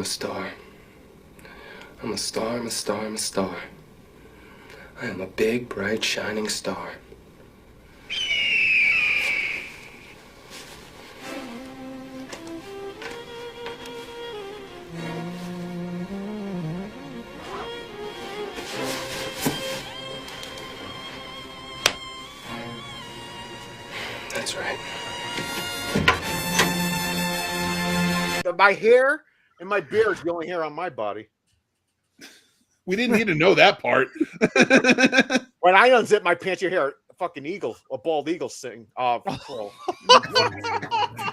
star. I'm a star, I'm a star, I'm a star. I am a big, bright, shining star. That's right. My hair and my beard is the only hair on my body. We didn't need to know that part. When I unzip my pants, you hear a fucking eagle, a bald eagle sing.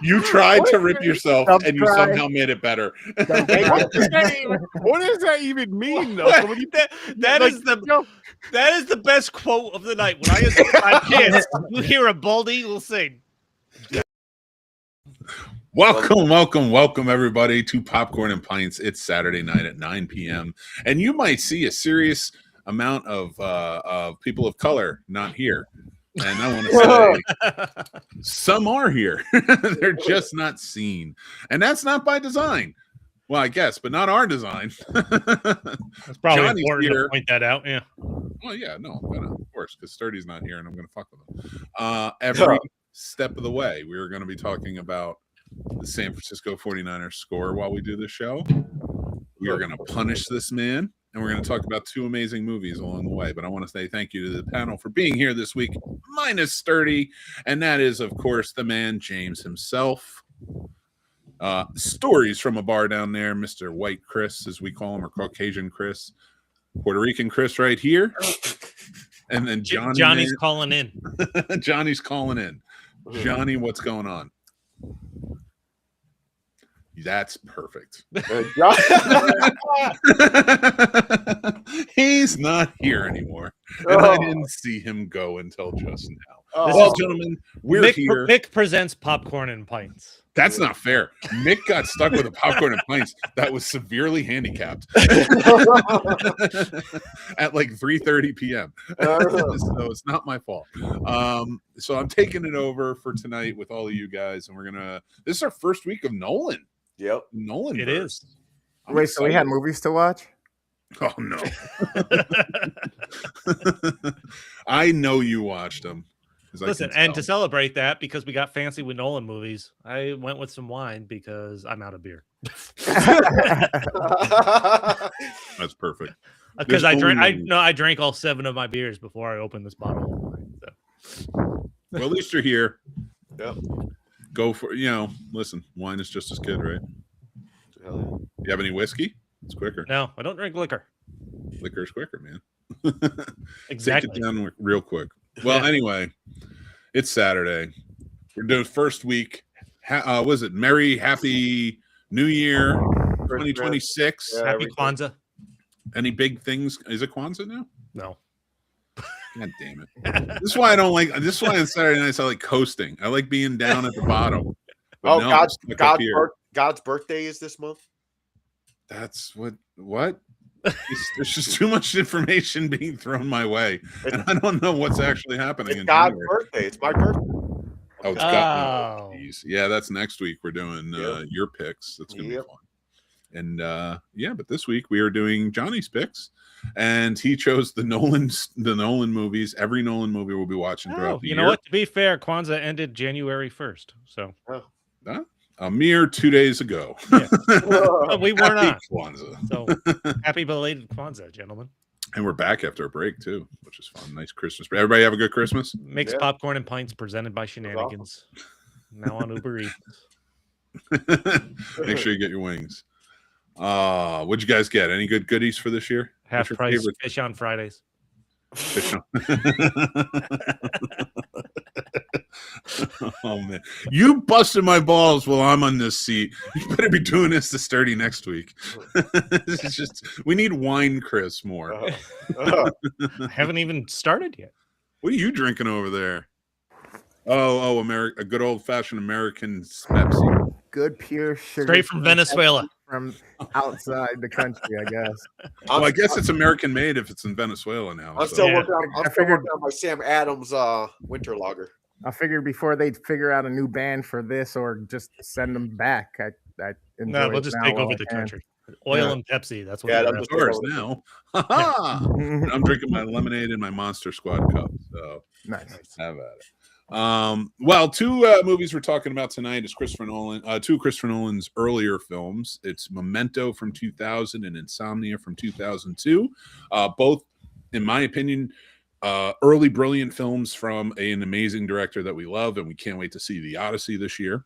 You tried to rip yourself, and you somehow made it better. What does that even mean, though? So when you, that is the best quote of the night. When I unzip my pants, you hear a bald eagle sing. Welcome, everybody, to Popcorn and Pints. It's Saturday night at 9 p.m. And you might see a serious amount of people of color not here. And I want to say some are here. They're just not seen. And that's not by design. Well, I guess, but not our design. It's probably Johnny's important here. to point that out. Yeah. Well, yeah, no, of course, because Sturdy's not here and I'm going to fuck with him. Every step of the way, we are going to be talking about the San Francisco 49ers score while we do the show. We are going to punish this man, and we're going to talk about two amazing movies along the way. But I want to say thank you to the panel for being here this week, minus Sturdy, and that is, of course, the man James himself. Stories from a bar down there, Mr. White Chris, as we call him, or Caucasian Chris, Puerto Rican Chris right here, and then Johnny's calling in. Johnny's calling in. Johnny, what's going on? That's perfect. He's not here anymore. And I didn't see him go until just now. Well, gentlemen, we're here. Mick presents Popcorn and Pints. That's not fair. Mick got stuck with a Popcorn and Pints that was severely handicapped at like 3:30 p.m. So it's not my fault. So I'm taking it over for tonight with all of you guys, and this is our first week of Nolan. Yep. Nolan. It is. Wait, so we had movies to watch? Oh, no. I know you watched them. Listen, and to celebrate that, because we got fancy with Nolan movies, I went with some wine because I'm out of beer. That's perfect. Because I drank all 7 of my beers before I opened this bottle of wine. So. Well, at least you're here. Yep. Go for listen, wine is just as good, right? Hell yeah. You have any whiskey? It's quicker. No, I don't drink liquor. Liquor is quicker, man. Exactly. Take it down real quick. Well, anyway, it's Saturday. We're doing first week. Was it Happy New Year 2026? Yeah, Happy Kwanzaa. Any big things? Is it Kwanzaa now? No. God damn it. This is why I don't like. This is why on Saturday nights I like coasting. I like being down at the bottom. But God's birthday is this month. That's what? There's just too much information being thrown my way, and I don't know what's actually happening. It's God's birthday. It's my birthday. Oh, it's God. Yeah, that's next week. We're doing your picks. That's gonna be fun. And but this week we are doing Johnny's picks, and he chose the Nolan movies. Every Nolan movie we'll be watching throughout the year. You know what? To be fair, Kwanzaa ended January 1st, so a mere 2 days ago. Yeah. We were not. Kwanzaa. So happy belated Kwanzaa, gentlemen. And we're back after a break too, which is fun. Nice Christmas. Everybody have a good Christmas. Makes Popcorn and Pints presented by Shenanigans. Now on Uber Eats. Make sure you get your wings. What'd you guys get? Any good goodies for this year? Half price fish on Fridays. Fish on. Oh man, you busted my balls while I'm on this seat. You better be doing this to Sturdy next week. This is just, we need wine, Chris, more. I haven't even started yet. What are you drinking over there? Oh, a good old fashioned American Pepsi. Good pure sugar. Straight from Venezuela. From outside the country, I guess. Well, I guess it's American made if it's in Venezuela now. I'm still working on my Sam Adams winter lager. I figured before they'd figure out a new band for this or just send them back. I No, we'll just take over the country. Oil Yeah. and Pepsi. That's what. Yeah, they're that's after. Yours now. I'm drinking my lemonade in my Monster Squad cup. So Nice. have at it. Well, two movies we're talking about tonight is Christopher Nolan. Two of Christopher Nolan's earlier films. It's Memento from 2000 and Insomnia from 2002. Both, in my opinion, early brilliant films from an amazing director that we love, and we can't wait to see The Odyssey this year.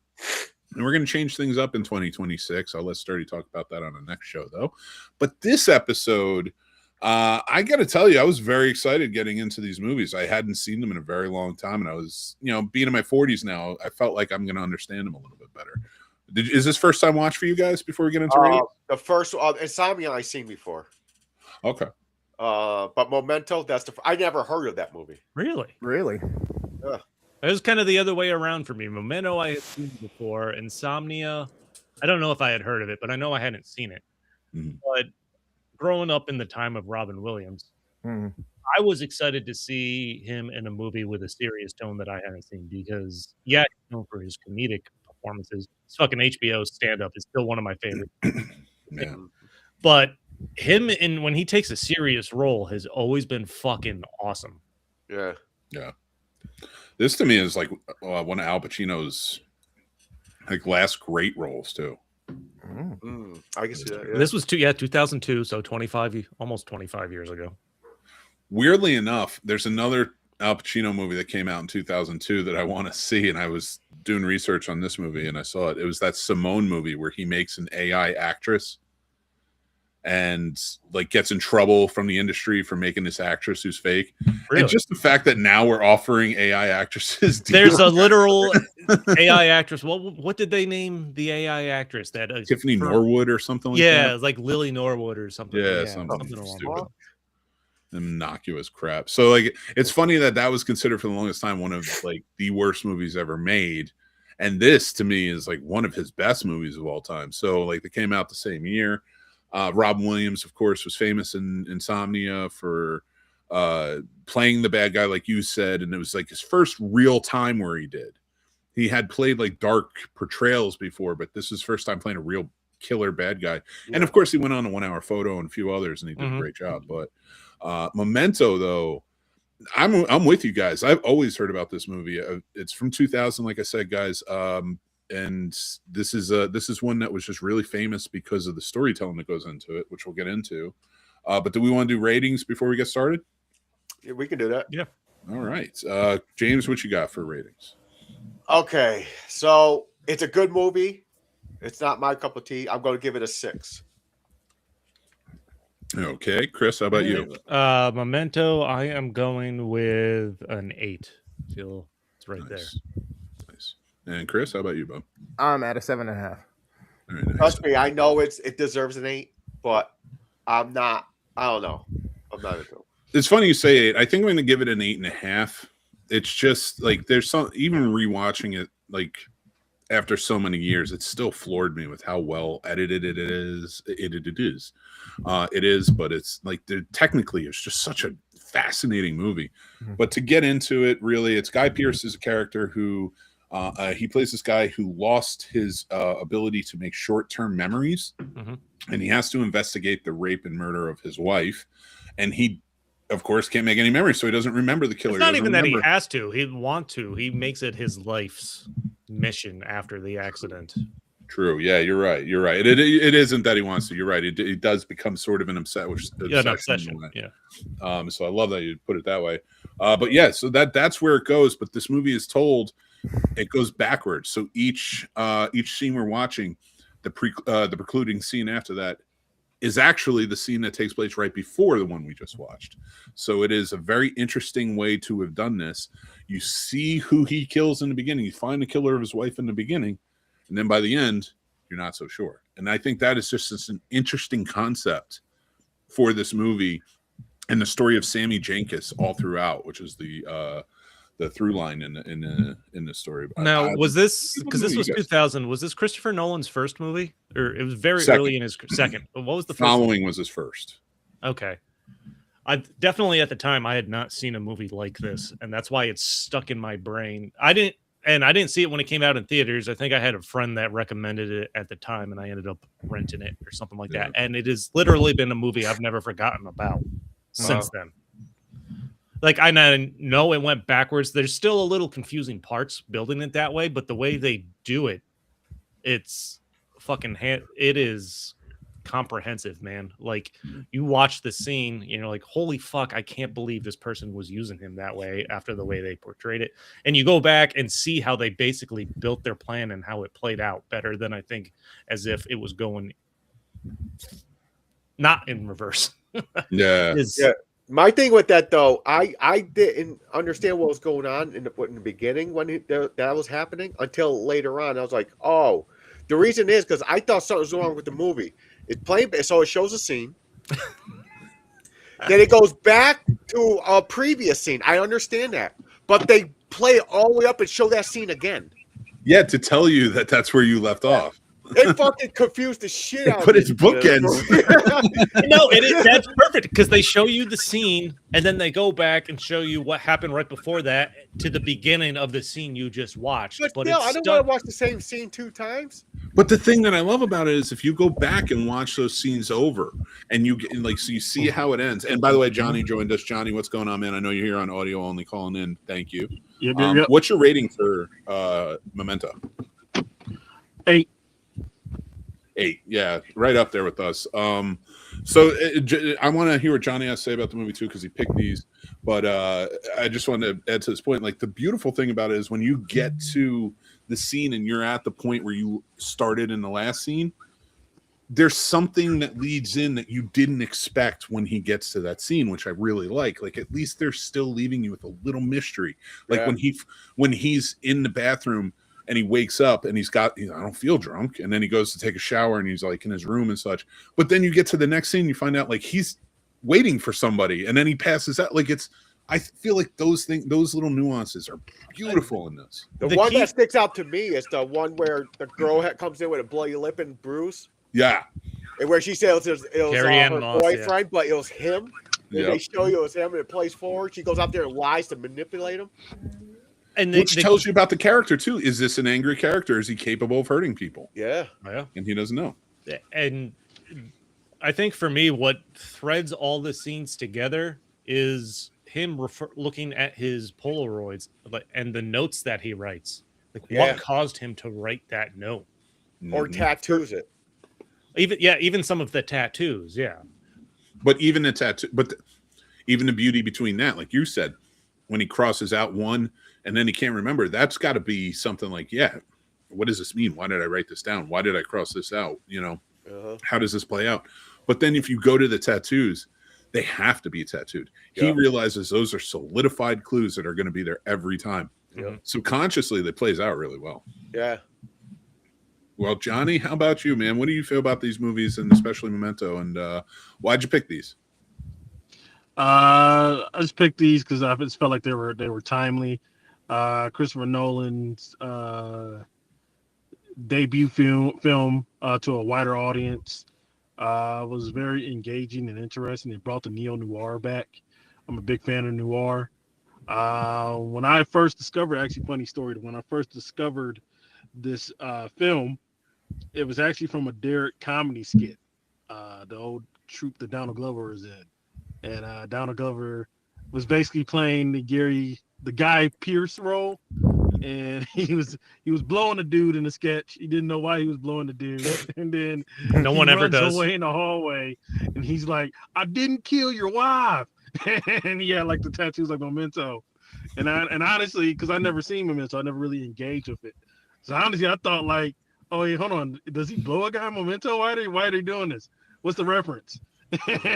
And we're going to change things up in 2026. I'll let Sturdy talk about that on the next show, though. But this episode, I got to tell you, I was very excited getting into these movies. I hadn't seen them in a very long time, and I was, being in my 40s now, I felt like I'm going to understand them a little bit better. Is this first time watch for you guys before we get into rating? The first Insomnia I seen before. Okay. But Memento, I never heard of that movie. Really? Really? It was kind of the other way around for me. Memento I had seen before. Insomnia, I don't know if I had heard of it, but I know I hadn't seen it. Mhm. But growing up in the time of Robin Williams, Mhm. I was excited to see him in a movie with a serious tone that I hadn't seen because, yeah, he's known for his comedic performances. His fucking HBO stand-up is still one of my favorites. Yeah. But him when he takes a serious role has always been fucking awesome. Yeah. Yeah. This to me is like one of Al Pacino's last great roles too. I can see that. Yeah. This was 2002, so almost 25 years ago. Weirdly enough, there's another Al Pacino movie that came out in 2002 that I want to see, and I was doing research on this movie and I saw it. It was that Simone movie where he makes an AI actress and gets in trouble from the industry for making this actress who's fake. Really? And just the fact that now we're offering AI actresses There's a literal AI actress. What did they name the AI actress? That Tiffany Norwood or something like that? Yeah, like Lily Norwood or something. Yeah, something along stupid. those. Innocuous crap. So it's funny that was considered for the longest time one of the worst movies ever made, and this to me is one of his best movies of all time. So they came out the same year. Robin Williams, of course, was famous in Insomnia for playing the bad guy, like you said, and it was his first real time where he had played dark portrayals before, but this is his first time playing a real killer bad guy. Yeah. And of course he went on to 1 Hour Photo and a few others, and he did a great job. But Memento, though, I'm with you guys. I've always heard about this movie. It's from 2000, like I said, guys. And this is one that was just really famous because of the storytelling that goes into it, which we'll get into. But do we want to do ratings before we get started? Yeah, we can do that. Yeah. All right. James, what you got for ratings? Okay, so it's a good movie. It's not my cup of tea. I'm going to give it a 6. Okay, Chris, how about you? Memento, I am going with an 8. I feel it's right there. Nice. And Chris, how about you, Bob? I'm at a 7.5. All right, nice. Trust me, I know it deserves an 8, but I'm not. I don't know. I'm not into it. It's funny you say 8. I think I'm going to give it an 8.5. It's just there's some, even rewatching it after so many years, it still floored me with how well edited it is. It is, but it's technically it's just such a fascinating movie. Mm-hmm. But to get into it, really, it's Guy Pearce is a character who he plays this guy who lost his ability to make short-term memories, and he has to investigate the rape and murder of his wife, and he, of course, can't make any memories, so he doesn't remember the killer. It's not even that he has to. He'd want to. He makes it his life's mission after the accident. True. Yeah, you're right. It isn't that he wants to. You're right. It does become sort of an obsession. Yeah. So I love that you put it that way. But yeah, so that's where it goes. But this movie is told, it goes backwards. So each scene we're watching, the precluding scene after that, is actually the scene that takes place right before the one we just watched. So it is a very interesting way to have done this. You see who he kills in the beginning. You find the killer of his wife in the beginning, and then by the end, you're not so sure. And I think that is just an interesting concept for this movie and the story of Sammy Jenkins all throughout, which is the through line in the story. Now, was this, because this was 2000, was this Christopher Nolan's first movie, or it was very early in his second? What was the first Following was his first? Okay, I definitely at the time I had not seen a movie like this, and that's why it's stuck in my brain. I didn't and I didn't see it when it came out in theaters. I think I had a friend that recommended it at the time, and I ended up renting it or something like that. And it has literally been a movie I've never forgotten about since then. Like, I know it went backwards. There's still a little confusing parts building it that way, but the way they do it, it's fucking it is comprehensive, man. Like, you watch the scene, you know, like, holy fuck, I can't believe this person was using him that way after the way they portrayed it. And you go back and see how they basically built their plan and how it played out better than I think as if it was going not in reverse. Yeah. My thing with that, though, I didn't understand what was going on in the beginning when that was happening until later on. I was like, oh, the reason is because I thought something was wrong with the movie. It's playing, so it shows a scene. Then it goes back to a previous scene. I understand that. But they play it all the way up and show that scene again. Yeah, to tell you that that's where you left off. It fucking confused the shit out of me. But it's bookends. No, that's perfect because they show you the scene and then they go back and show you what happened right before that to the beginning of the scene you just watched. But still, I don't want to watch the same scene 2 times. But the thing that I love about it is if you go back and watch those scenes over and you get like, so you see how it ends. And by the way, Johnny joined us. Johnny, what's going on, man? I know you're here on audio only calling in. Thank you. Yep. What's your rating for Memento? 8. 8, yeah, right up there with us. So I want to hear what Johnny has to say about the movie too, because he picked these. But I just want to add to this point. Like, the beautiful thing about it is when you get to the scene and you're at the point where you started in the last scene, there's something that leads in that you didn't expect when he gets to that scene, which I really like. Like, at least they're still leaving you with a little mystery. Like when he's in the bathroom. And he wakes up and I don't feel drunk. And then he goes to take a shower and he's like in his room and such. But then you get to the next scene, you find out like he's waiting for somebody and then he passes out. Like, I feel like those little nuances are beautiful in this. The one that sticks out to me is the one where the girl comes in with a bloody lip and bruise. Yeah. And where she says it was her boyfriend, but it was him. And they show you it was him and it plays forward. She goes out there and lies to manipulate him. And which tells you about the character too. Is this an angry character? Is he capable of hurting people? Yeah. And he doesn't know. And I think for me, what threads all the scenes together is him looking at his Polaroids and the notes that he writes. Like, what caused him to write that note? Or tattoos it. Even some of the tattoos, But even the tattoo, even the beauty between that, like you said, when he crosses out one and then he can't remember, that's got to be something like, what does this mean? Why did I write this down? Why did I cross this out? You know, how does this play out? But then if you go to the tattoos, they have to be tattooed. He realizes those are solidified clues that are going to be there every time. Subconsciously, that plays out really well. Yeah. Well, Johnny, how about you, man? What do you feel about these movies and especially Memento? And why'd you pick these? I just picked these because I just felt like they were timely. Christopher Nolan's debut film to a wider audience was very engaging and interesting. It brought the neo-noir back. I'm a big fan of noir. When I first discovered, actually funny story, when I first discovered this film, it was actually from a Derek comedy skit, the old troupe that Donald Glover is in. And Donald Glover was basically playing the Guy Pearce role, and he was blowing a dude in the sketch. He didn't know why he was blowing the dude, and then no one ever does. Away in the hallway, and he's like, "I didn't kill your wife," and he had like the tattoos like Memento, and honestly, because I never seen Memento, I never really engaged with it. So honestly, I thought like, oh, hey, hold on, does he blow a guy in Memento? Why are they doing this? What's the reference?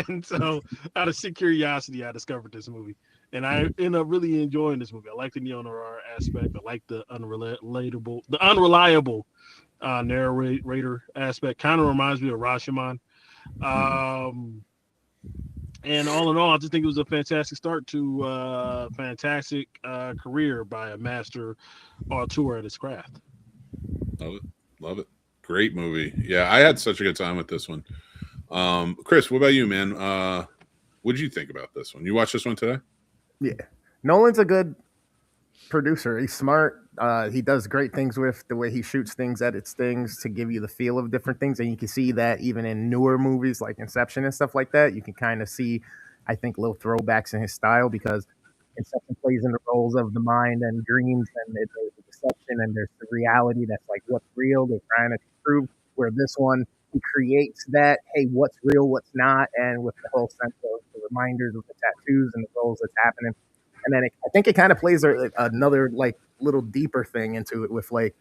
And so out of sick curiosity, I discovered this movie, and I ended up really enjoying this movie. I like the neo-noir aspect. I like the unreliable narrator aspect. Kind of reminds me of Rashomon. And all in all, I just think it was a fantastic start to a fantastic career by a master auteur at his craft. Love it. Great movie. Yeah, I had such a good time with this one. Chris, what about you, man? What did you think about this one? You watched this one today? Yeah. Nolan's a good producer. He's smart. He does great things with the way he shoots things, edits things to give you the feel of different things, and you can see that even in newer movies like Inception and stuff like that. You can kind of see, I think, little throwbacks in his style because Inception plays in the roles of the mind and dreams, and there's the deception, and there's the reality that's like what's real. They're trying to prove. Where this one, he creates that, hey, what's real, what's not, and with the whole sense of the reminders of the tattoos and the roles that's happening. And then I think it kind of plays another like little deeper thing into it with like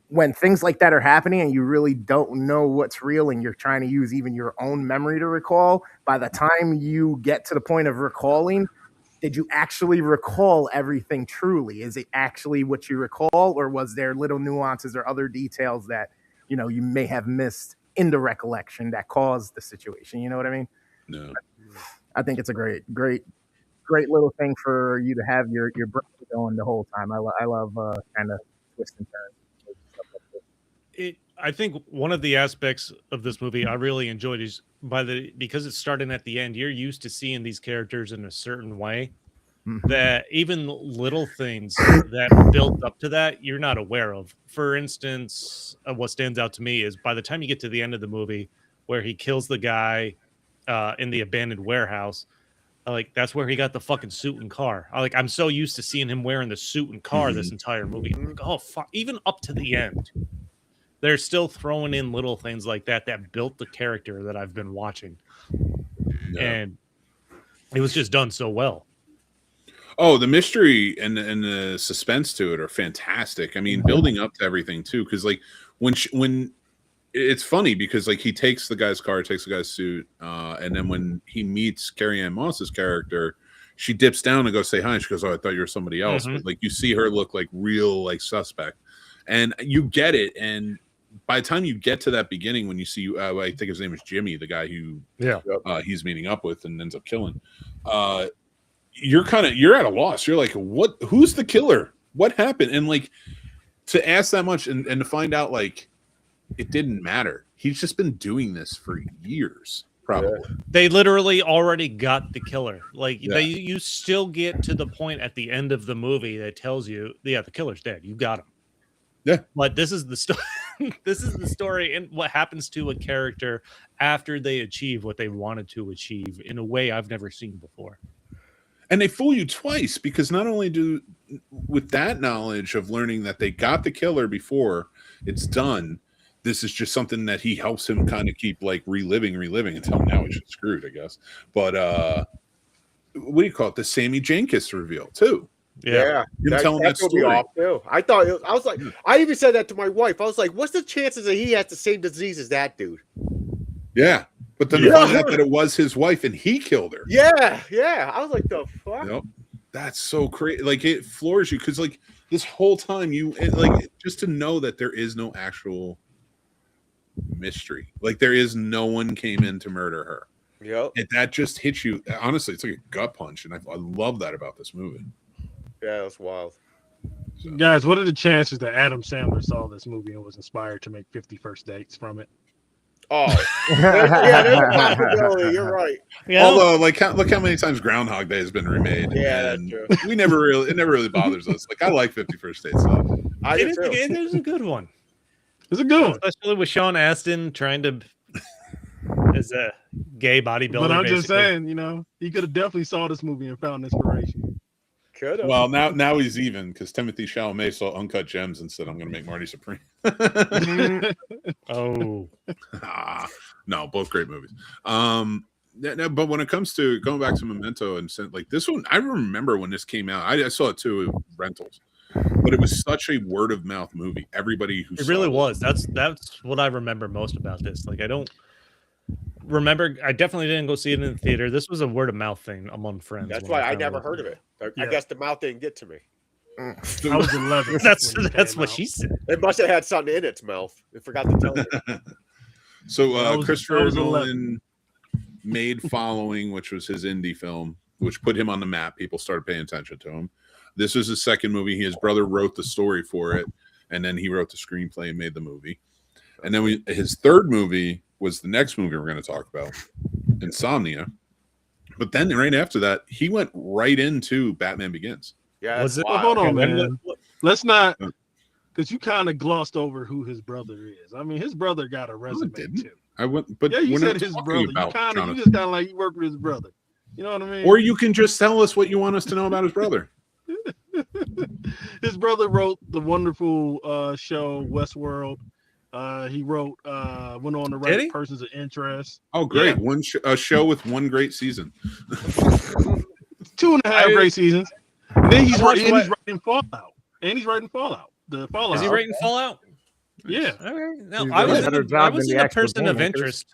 when things like that are happening and you really don't know what's real and you're trying to use even your own memory to recall. By the time you get to the point of recalling, did you actually recall everything truly? Is it actually what you recall, or was there little nuances or other details that you may have missed in the recollection that caused the situation? You know what I mean? No. I think it's a great little thing for you to have your brain going the whole time. I love kind of twists and turns. I think one of the aspects of this movie I really enjoyed is because it's starting at the end, you're used to seeing these characters in a certain way. That even little things that built up to that you're not aware of. For instance, what stands out to me is by the time you get to the end of the movie where he kills the guy in the abandoned warehouse, like that's where he got the fucking suit and car. I'm so used to seeing him wearing the suit and car this entire movie. I'm like, oh fuck, even up to the end. They're still throwing in little things like that built the character that I've been watching. Yeah. And it was just done so well. Oh, the mystery and the suspense to it are fantastic. I mean, building up to everything too, because like when it's funny because like he takes the guy's car, takes the guy's suit, and then when he meets Carrie-Anne Moss's character, she dips down and goes say hi. And she goes, "Oh, I thought you were somebody else." But like you see her look like real like suspect, and you get it. And by the time you get to that beginning, when you see, I think his name is Jimmy, the guy who he's meeting up with and ends up killing. You're at a loss. You're like, what? Who's the killer? What happened? And like to ask that much and to find out like it didn't matter. He's just been doing this for years, probably. They literally already got the killer. Like you still get to the point at the end of the movie that tells you, the killer's dead. You got him. Yeah. But this is the story. This is the story and what happens to a character after they achieve what they wanted to achieve in a way I've never seen before. And they fool you twice because not only with that knowledge of learning that they got the killer before it's done, this is just something that he helps him kind of keep like reliving until now he's screwed, I guess. But what do you call it? The Sammy Jenkins reveal too. Yeah. Telling that story. Off too. I was like, I even said that to my wife. I was like, what's the chances that he has the same disease as that dude? Yeah. But then to find out that it was his wife and he killed her. Yeah. I was like, the fuck? Yep. That's so crazy. Like it floors you because like this whole time just to know that there is no actual mystery. Like there is no one came in to murder her. Yep. That just hits you. Honestly, it's like a gut punch. And I love that about this movie. Yeah, that's wild. So. Guys, what are the chances that Adam Sandler saw this movie and was inspired to make 50 First Dates from it? Oh, yeah, there's a possibility. You're right. Yeah. Although, like, look how many times Groundhog Day has been remade. Yeah, and that's true. it never really bothers us. Like, I like 50 First Dates. So. It is a good one. It's a good one, especially with Sean Astin trying to as a gay bodybuilder. But I'm just saying, he could have definitely saw this movie and found inspiration. Could've. Well, now he's even because Timothy Chalamet saw Uncut Gems and said, "I'm going to make Marty Supreme." Oh, no, both great movies. But when it comes to going back to Memento and like this one, I remember when this came out. I saw it too, rentals, but it was such a word of mouth movie. Everybody who it really was. That's what I remember most about this. Like I don't remember. I definitely didn't go see it in the theater. This was a word of mouth thing among friends. That's why I never heard of it. I guess the mouth didn't get to me. I was 11. That's what she said. It must have had something in its mouth. It forgot to tell me. So Christopher Nolan made Following, which was his indie film, which put him on the map. People started paying attention to him. This was his second movie. His brother wrote the story for it, and then he wrote the screenplay and made the movie. And then his third movie was the next movie we're going to talk about, Insomnia. But then right after that, he went right into Batman Begins. Yeah, was it? Hold on, man. let's not, because you kind of glossed over who his brother is. I mean, his brother got a resume too. I went, but Yeah, you we're said not his talking brother. You about kind of, Jonathan. you just kind of like you work with his brother. You know what I mean? Or you can just tell us what you want us to know about his brother. His brother wrote the wonderful show Westworld. He wrote, went on to Did write he? Persons of Interest. Oh, great! Yeah. A show with one great season. 2.5 great seasons. And then he's watched writing Fallout. And he's writing Fallout. The Fallout. Is he writing Fallout? Yeah. Okay. No, He's I doing was a better in, job I was than in the a actual person of filmmakers. interest.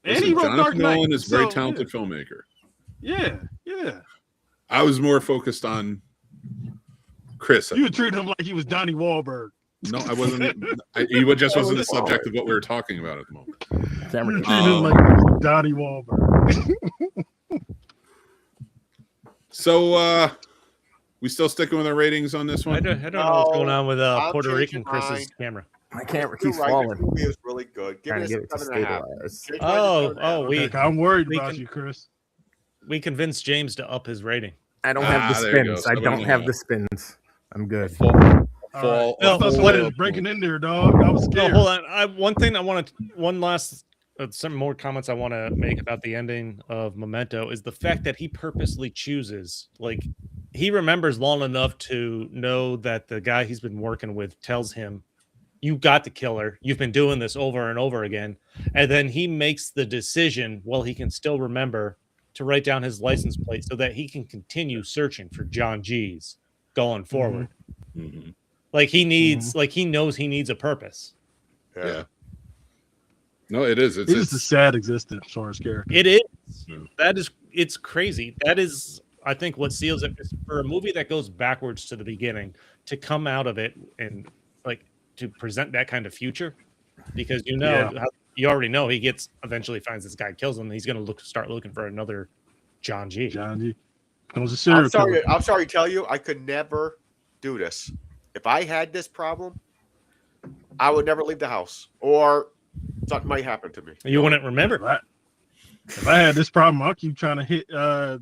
And Listen, he wrote Jonathan Dark Knight. Nolan is a very So, talented filmmaker. Yeah, yeah. I was more focused on Chris. You would treat him like he was Donnie Wahlberg. No, I wasn't. He just wasn't the subject of what we were talking about at the moment. Camera You can- treat him like he was Donnie Wahlberg. So, we still sticking with our ratings on this I one? don't know what's going on with I'm Puerto Rican changing Chris's mine. camera. My camera You're keeps right, falling. this movie is really good. Give Trying it to a get it to 7.5. stabilize. Change mine to Oh, 7.5. I'm worried we about can- you, Chris. We convinced James to up his rating. I don't have the there you go. spins. I don't 7.5. have the spins. I'm good. Fall. No, I thought what somebody is- was breaking in there, dog. I was No, scared. hold on. One last, some more comments I want to make about the ending of Memento is the fact that he purposely chooses, like, he remembers long enough to know that the guy he's been working with tells him, "You got to kill her. You've been doing this over and over again," and then he makes the decision while he can still remember to write down his license plate so that he can continue searching for John G's going forward. Mm-hmm. Like he needs, like he knows he needs a purpose. Yeah. No, it is. It's just a sad existence for his character. It is. Yeah. That is. It's crazy. That is, I think, what seals it for a movie that goes backwards to the beginning to come out of it and like to present that kind of future, because you already know he gets eventually finds this guy, kills him, and he's going to start looking for another John G. John G. It was a serial killer. I'm sorry to tell you, I could never do this. If I had this problem, I would never leave the house, or something might happen to me. You wouldn't remember. If I had this problem, I'll keep trying to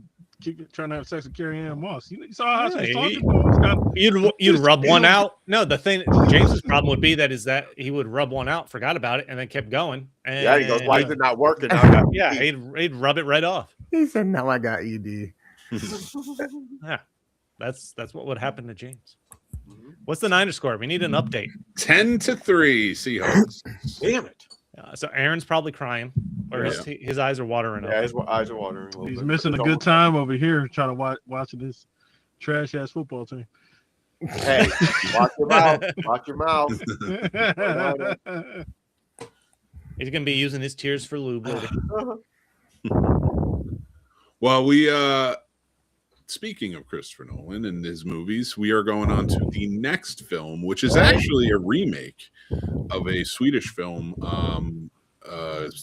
trying to have sex with Carrie Ann Moss. You saw how she was talking? You'd rub one out. No, the thing James's problem would be that he would rub one out, forgot about it, and then kept going. And, Yeah, he goes, "Why is it not working?" Now I got Yeah, ED. he'd rub it right off. He said, "Now I got ED." Yeah, that's what would happen to James. What's the Niners score? We need an update. 10-3 Seahawks. Damn it! So Aaron's probably crying, or his eyes are watering up. Yeah, his eyes are watering. A little He's bit. missing a good time over here trying to watching this trash ass football team. Hey, watch your mouth. Watch your mouth. He's gonna be using his tears for lube later. Well, we speaking of Christopher Nolan and his movies, we are going on to the next film, which is actually a remake of a Swedish film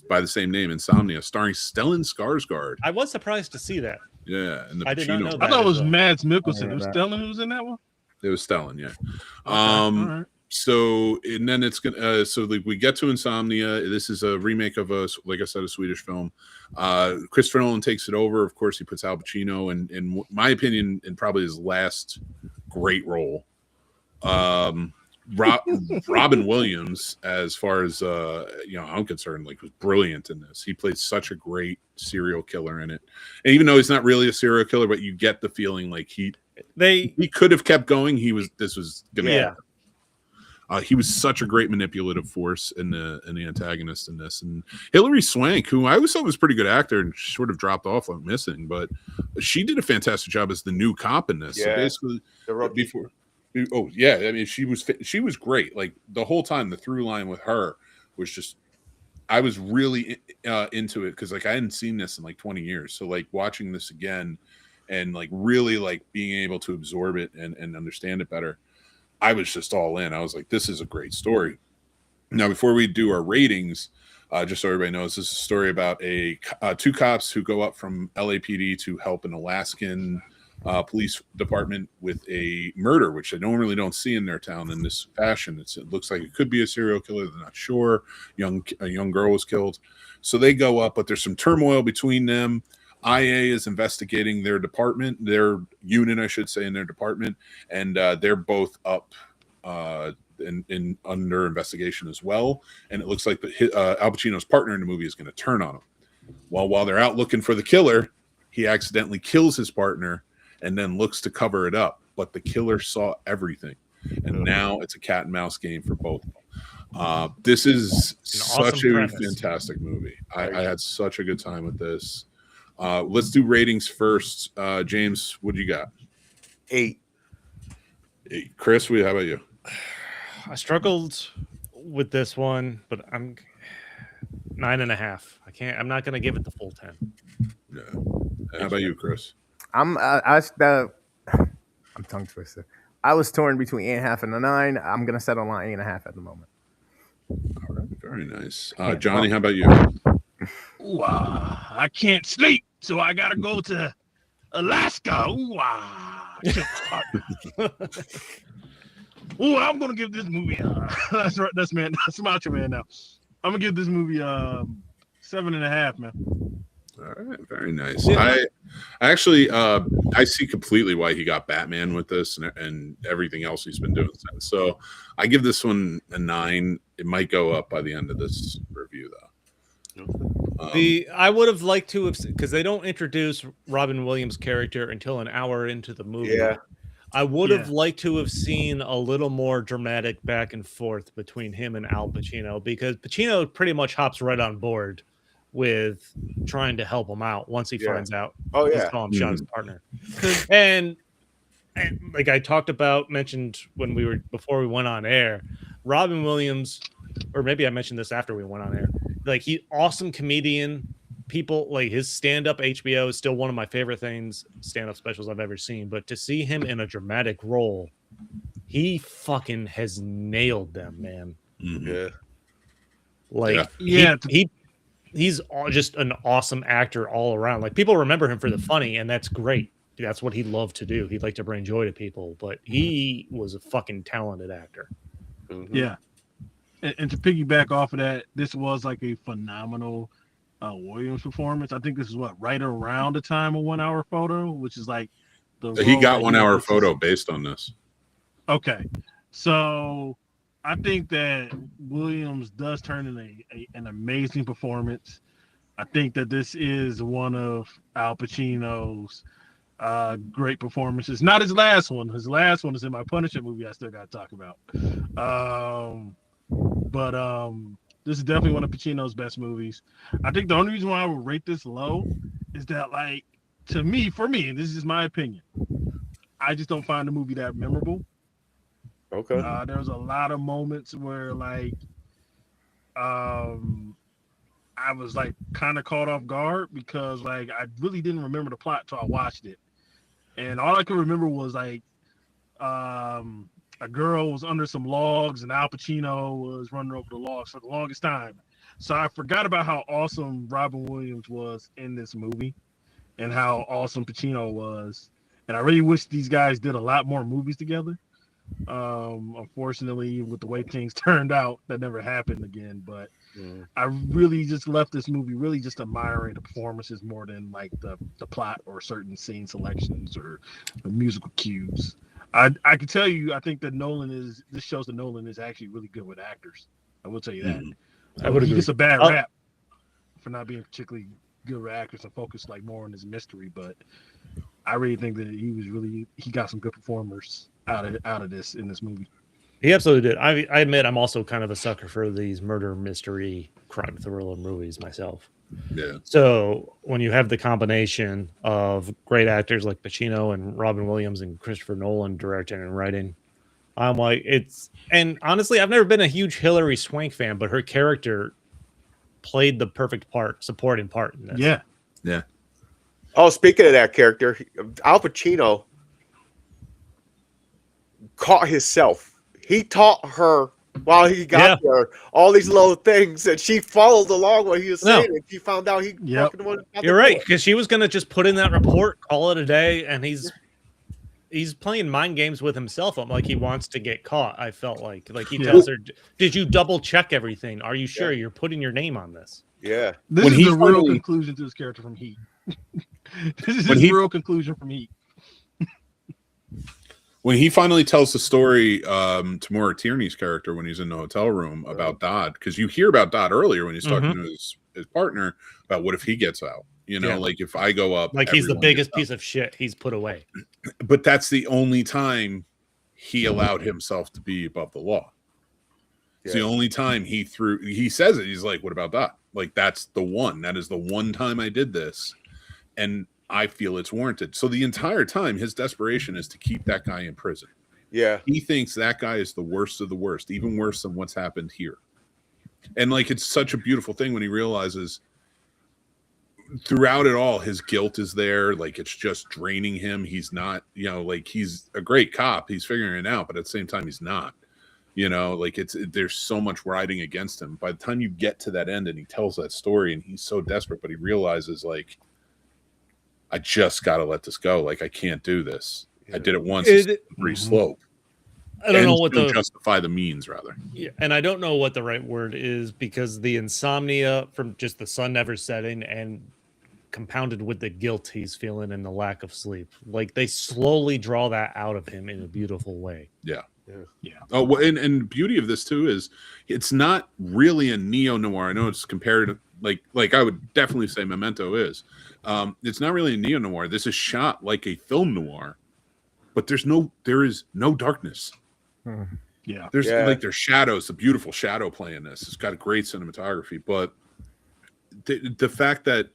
by the same name, Insomnia, starring Stellan Skarsgård. I was surprised to see that. Yeah, and the I did not know Pacino. that. I thought it was as well. Mads Mikkelsen. Yeah, It was that. Stellan who was in that one. It was Stellan, yeah. All right. So and then it's gonna we get to Insomnia. This is a remake of like I said, a Swedish film. Christopher Nolan takes it over. Of course, he puts Al Pacino in my opinion, in probably his last great role. Robin Williams, as far as I'm concerned, like was brilliant in this. He played such a great serial killer in it, and even though he's not really a serial killer, but you get the feeling like he could have kept going. This was gonna happen. He was such a great manipulative force in the antagonist in this, and Hilary Swank, who I always thought was a pretty good actor and sort of dropped off like missing, but she did a fantastic job as the new cop in this. Yeah. So basically, before. Oh yeah, I mean she was great. Like the whole time, the through line with her was just, I was really into it because like I hadn't seen this in like 20 years. So like watching this again and like really like being able to absorb it and understand it better, I was just all in. I was like, this is a great story. Now, before we do our ratings, just so everybody knows, this is a story about two cops who go up from LAPD to help an Alaskan police department with a murder, which they really don't see in their town in this fashion. It looks like it could be a serial killer. They're not sure. A young girl was killed. So they go up, but there's some turmoil between them. IA is investigating their department, their unit, I should say, in their department, and they're both up in under investigation as well. And it looks like Al Pacino's partner in the movie is going to turn on him. While they're out looking for the killer, he accidentally kills his partner and then looks to cover it up. But the killer saw everything, and now it's a cat and mouse game for both of them. This is such a fantastic movie. I had such a good time with this. Let's do ratings first. James, what do you got? 8. Chris, how about you? I struggled with this one, but I'm 9.5. I'm not going to give it the full 10. Yeah. How about you, Chris? I'm tongue twisted. I was torn between 8.5 and a 9. I'm gonna settle on 8.5 at the moment. All right, very nice. Johnny, how about you? Ooh, I can't sleep, so I gotta go to Alaska. Ooh, I'm gonna give this movie. That's right. That's Macho Man now. I'm gonna give this movie 7.5, man. All right, very nice. Yeah. I actually I see completely why he got Batman with this and everything else he's been doing since. So I give this one a 9. It might go up by the end of this review, though. I would have liked to have, because they don't introduce Robin Williams' character until an hour into the movie. Yeah. I would have liked to have seen a little more dramatic back and forth between him and Al Pacino, because Pacino pretty much hops right on board with trying to help him out once he finds out. He's calling him shot his partner. And like I mentioned before we went on air, Robin Williams, or maybe I mentioned this after we went on air, like he's awesome comedian. People like his stand-up HBO is still one of my favorite stand-up specials I've ever seen. But to see him in a dramatic role, he fucking has nailed them, man. Mm-hmm. He's just an awesome actor all around. Like people remember him for the funny, and that's great. That's what he loved to do. He'd like to bring joy to people, but he was a fucking talented actor. Mm-hmm. Yeah. And to piggyback off of that, this was like a phenomenal Williams performance. I think this is right around the time of 1 Hour Photo, which is like he got 1 Hour Photo based on this. Okay. So I think that Williams does turn in an amazing performance. I think that this is one of Al Pacino's great performances. Not his last one. His last one is in my Punisher movie I still got to talk about. But this is definitely one of Pacino's best movies. I think the only reason why I would rate this low is that, like, for me, and this is my opinion, I just don't find the movie that memorable. Okay. There's a lot of moments where, like, I was like kind of caught off guard because, like, I really didn't remember the plot till I watched it, and all I could remember was like, a girl was under some logs and Al Pacino was running over the logs for the longest time. So I forgot about how awesome Robin Williams was in this movie and how awesome Pacino was. And I really wish these guys did a lot more movies together. Unfortunately, with the way things turned out, that never happened again. But I really just left this movie really just admiring the performances more than like the plot or certain scene selections or the musical cues. I can tell you, I think that this shows that Nolan is actually really good with actors. I will tell you that. I would agree. He gets a bad rap for not being particularly good with actors and focused like more on his mystery, but I really think that he got some good performers out of this in this movie. He absolutely did. I admit I'm also kind of a sucker for these murder mystery crime thriller movies myself. Yeah. So when you have the combination of great actors like Pacino and Robin Williams and Christopher Nolan directing and writing, I'm like, and honestly, I've never been a huge Hilary Swank fan, but her character played the perfect supporting part in this. Yeah. Yeah. Oh, speaking of that character, Al Pacino caught himself. He taught her while he got there all these little things, and she followed along what he was saying, and she found out he fucking was. You're right, because she was going to just put in that report, call it a day, and he's playing mind games with himself. I'm like, he wants to get caught. I felt like he tells her, "Did you double check everything? Are you sure you're putting your name on this?" Yeah. This is the real conclusion to his character from Heat. This is When his he- real conclusion from Heat. When he finally tells the story to Maura Tierney's character when he's in the hotel room about Dodd, because you hear about Dodd earlier when he's talking to his partner about what if he gets out, you know, Yeah. like if I go up, Like he's the everyone biggest gets out. piece of shit he's put away. But that's the only time he allowed himself to be above the law. It's the only time he says it. He's like, what about that? Like, that's the one. That is the one time I did this. And I feel it's warranted. So the entire time, his desperation is to keep that guy in prison. Yeah. He thinks that guy is the worst of the worst, even worse than what's happened here. And like, it's such a beautiful thing when he realizes throughout it all, his guilt is there. Like, it's just draining him. He's not, you know, like, he's a great cop. He's figuring it out, but at the same time, he's not. You know, like there's so much riding against him. By the time you get to that end and he tells that story and he's so desperate, but he realizes, like, I just got to let this go. Like, I can't do this. I did it once. It's a free slope. I don't know what still the justify the means, rather. Yeah, and I don't know what the right word is, because the insomnia from just the sun never setting and compounded with the guilt he's feeling and the lack of sleep, like they slowly draw that out of him in a beautiful way. Yeah. Yeah. Oh, well, and the beauty of this too is it's not really a neo noir. I know it's compared to, like I would definitely say Memento is. It's not really a neo noir. This is shot like a film noir, but there is no darkness. Yeah. There's shadows, the beautiful shadow play in this. It's got a great cinematography, but the fact that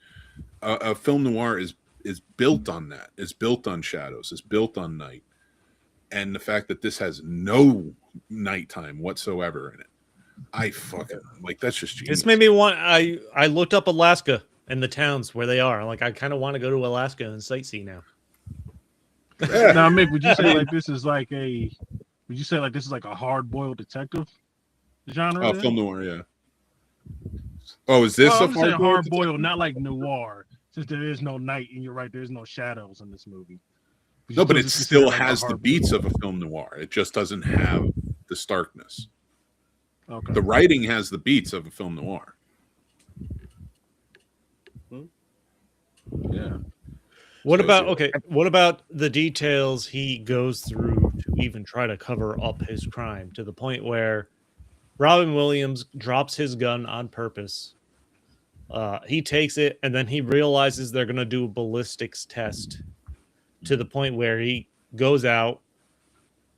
a film noir is built on that, is built on shadows, is built on night. And the fact that this has no nighttime whatsoever in it, I fucking like. That's just genius. This made me want. I looked up Alaska and the towns where they are. Like, I kind of want to go to Alaska and sightsee now. Now, Mick, would you say like this is like a? Would you say like this is like a hard-boiled detective genre? Oh, film noir, yeah. Oh, is this a I'm saying hard-boiled? hard-boiled, not like noir, since there is no night, and you're right, there's no shadows in this movie. No, but it This is still considered like a has the hard-boiled. beats of a film noir. It just doesn't have the starkness. Okay. The writing has the beats of a film noir. Yeah. What So about is it- What about the details he goes through to even try to cover up his crime, to the point where Robin Williams drops his gun on purpose. He takes it, and then he realizes they're going to do a ballistics test, to the point where he goes out,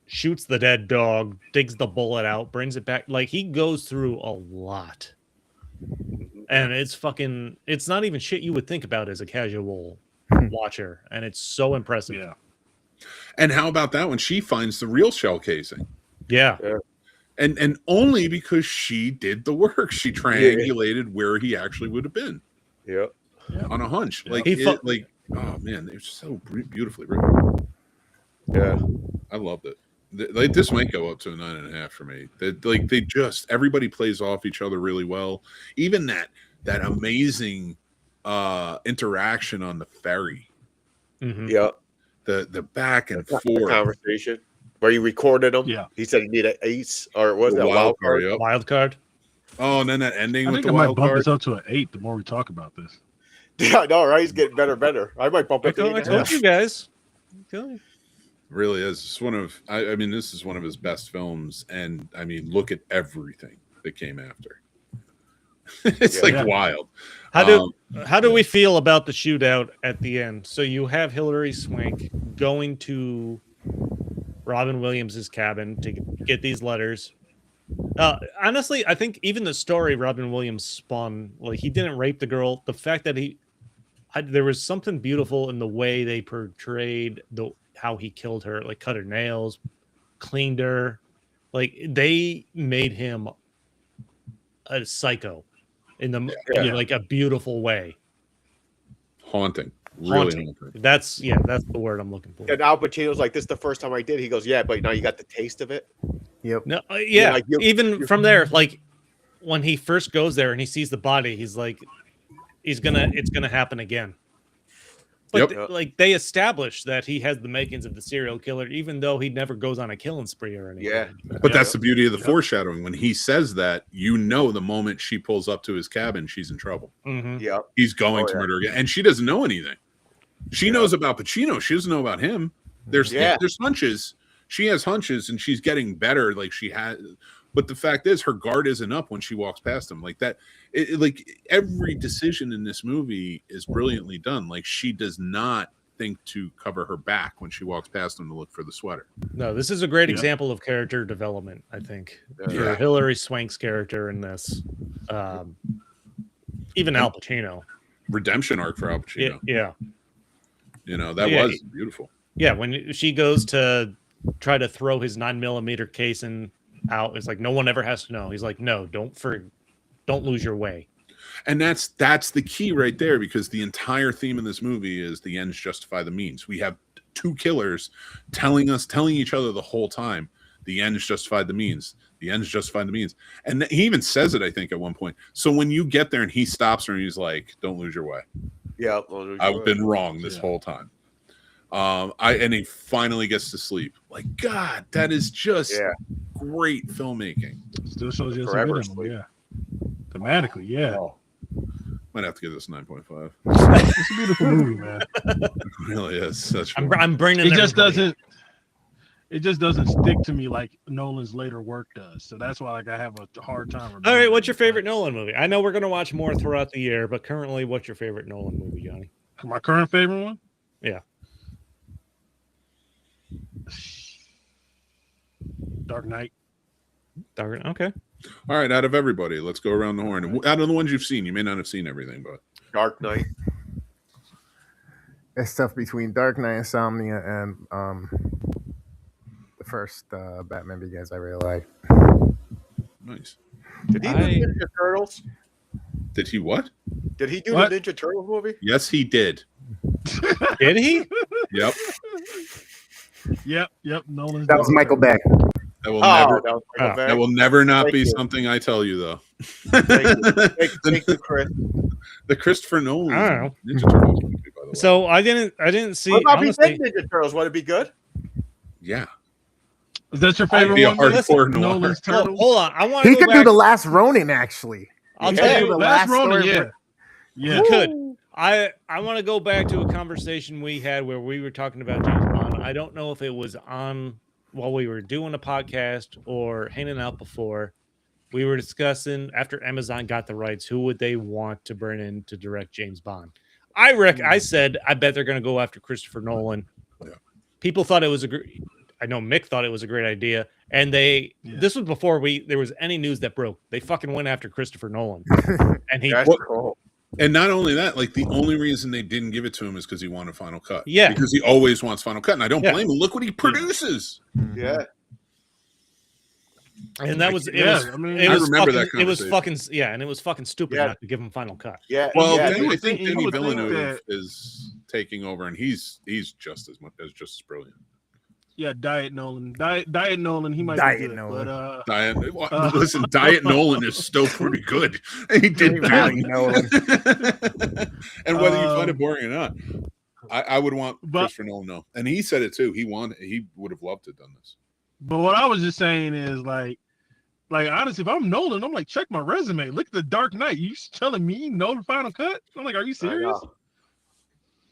shoots the dead dog, digs the bullet out, brings it back. Like, he goes through a lot. And it's not even shit you would think about as a casual watcher. And it's so impressive. Yeah. And how about that when she finds the real shell casing? Yeah. And only because she did the work. She triangulated where he actually would have been. Yeah. On a hunch. Yeah. Like, He like, oh man, it's so beautifully written. Yeah. I loved it. Like, this might go up to a 9.5 for me. They just, everybody plays off each other really well. Even that amazing interaction on the ferry. Mhm. Yeah. The back and The forth. conversation where he recorded him. Yeah. He said he needed an ace, or was The that wild card? yep. Wild card. Oh, and then that ending I with think the I might wild bump card. this up to an 8 the more we talk about this. Yeah, I know, right? He's getting better and better. I might bump I it to told, I 8.5. told you guys. Really is. It's one of I mean, this is one of his best films, and I mean, look at everything that came after. It's Yeah. wild. How do we feel about the shootout at the end? So you have Hilary Swank going to Robin Williams's cabin to get these letters. Honestly, I think even the story Robin Williams spun, like, he didn't rape the girl. The fact that there was something beautiful in the way they portrayed how he killed her, like cut her nails, cleaned her. Like, they made him a psycho in like a beautiful way. Haunting. Really Haunting. haunting. That's the word I'm looking for. And Al Pacino's like, this is the first time I did. He goes, yeah, but now you got the taste of it. Yep. No, Yeah, like even from there, like when he first goes there and he sees the body, he's like, it's gonna happen again. But Yep. like they established that he has the makings of the serial killer, even though he never goes on a killing spree or anything. Yeah. But that's the beauty of the foreshadowing. When he says that, you know, the moment she pulls up to his cabin, she's in trouble. Mhm. Yeah. He's going to murder again, and she doesn't know anything. She knows about Pacino. She doesn't know about him. There's hunches. She has hunches, and she's getting better. Like she has, but the fact is, her guard isn't up when she walks past him. Like that. Like every decision in this movie is brilliantly done. Like she does not think to cover her back when she walks past him to look for the sweater. No, this is a great example of character development, I think, for Hilary Swank's character in this. Even Al Pacino. Redemption arc for Al Pacino. Yeah. You know, that was beautiful. Yeah, when she goes to try to throw his 9mm casing out, it's like no one ever has to know. He's like, no, don't lose your way. And that's the key right there, because the entire theme of this movie is the ends justify the means. We have two killers telling each other the whole time, the ends justify the means. The ends justify the means. And he even says it, I think, at one point. So when you get there and he stops her and he's like, don't lose your way. Yeah. I've been wrong this whole time. And he finally gets to sleep. Like, God, that is just great filmmaking. Still shows you Forever some rhythm, thematically, Might have to give this 9.5. It's a beautiful movie, man. It really is. I'm bringing it just doesn't stick to me like Nolan's later work does. So that's why I have a hard time. All right, what's your favorite Nolan movie? I know we're going to watch more throughout the year, but currently, what's your favorite Nolan movie, Johnny? My current favorite one? Yeah. Dark Knight. Okay. All right, out of everybody, let's go around the horn. Out of the ones you've seen, you may not have seen everything, but Dark Knight. It's tough between Dark Knight, Insomnia, and the first Batman Begins. I really like. nice. Did he do Ninja Turtles? Did he what? Did he do What? the Ninja Turtles movie? Yes, he did. Did he? Yep. Yep. Nolan's That was Michael Bay. That will never. that was Michael Bay. That will never not Thank be you. something I tell you, though. Thank you, Chris. The Christopher Nolan I don't know. Ninja Turtles movie, by the way. So I didn't see. What about honestly, if he did Ninja Turtles? Would it be good? Yeah. Is that your favorite Be a one? hardcore noir. Nolan's Turtles? hold on. I want to He go could back. do the Last Ronin, actually. I'll He tell could you do the Last Ronin, story. yeah. He could. I want to go back to a conversation we had where we were talking about James Bond. I don't know if it was on while we were doing a podcast or hanging out before. We were discussing after Amazon got the rights, who would they want to bring in to direct James Bond? I said I bet they're going to go after Christopher Nolan. Yeah. People thought it was I know Mick thought it was a great idea, and this was before there was any news that broke. They fucking went after Christopher Nolan, and he. That's cool. And not only that, like the only reason they didn't give it to him is because he wanted Final Cut. Yeah. Because he always wants Final Cut. And I don't blame him. Look what he produces. Yeah. And that was I remember that it was conversation. fucking and it was fucking stupid not to give him Final Cut. Yeah. Well, yeah. I think you Denis would think Villeneuve that- is taking over, and he's just as brilliant. Yeah, Diet Nolan. Diet Nolan, he might Diet be good, Nolan. but Listen, Diet Nolan is still pretty good. He did Diet bad. Nolan. And whether you find it boring or not, I would want Christopher Nolan. No, and he said it too. He would have loved to have done this. But what I was just saying is like honestly, if I'm Nolan, I'm like, check my resume. Look at the Dark Knight. You telling me no to Final Cut? I'm like, are you serious?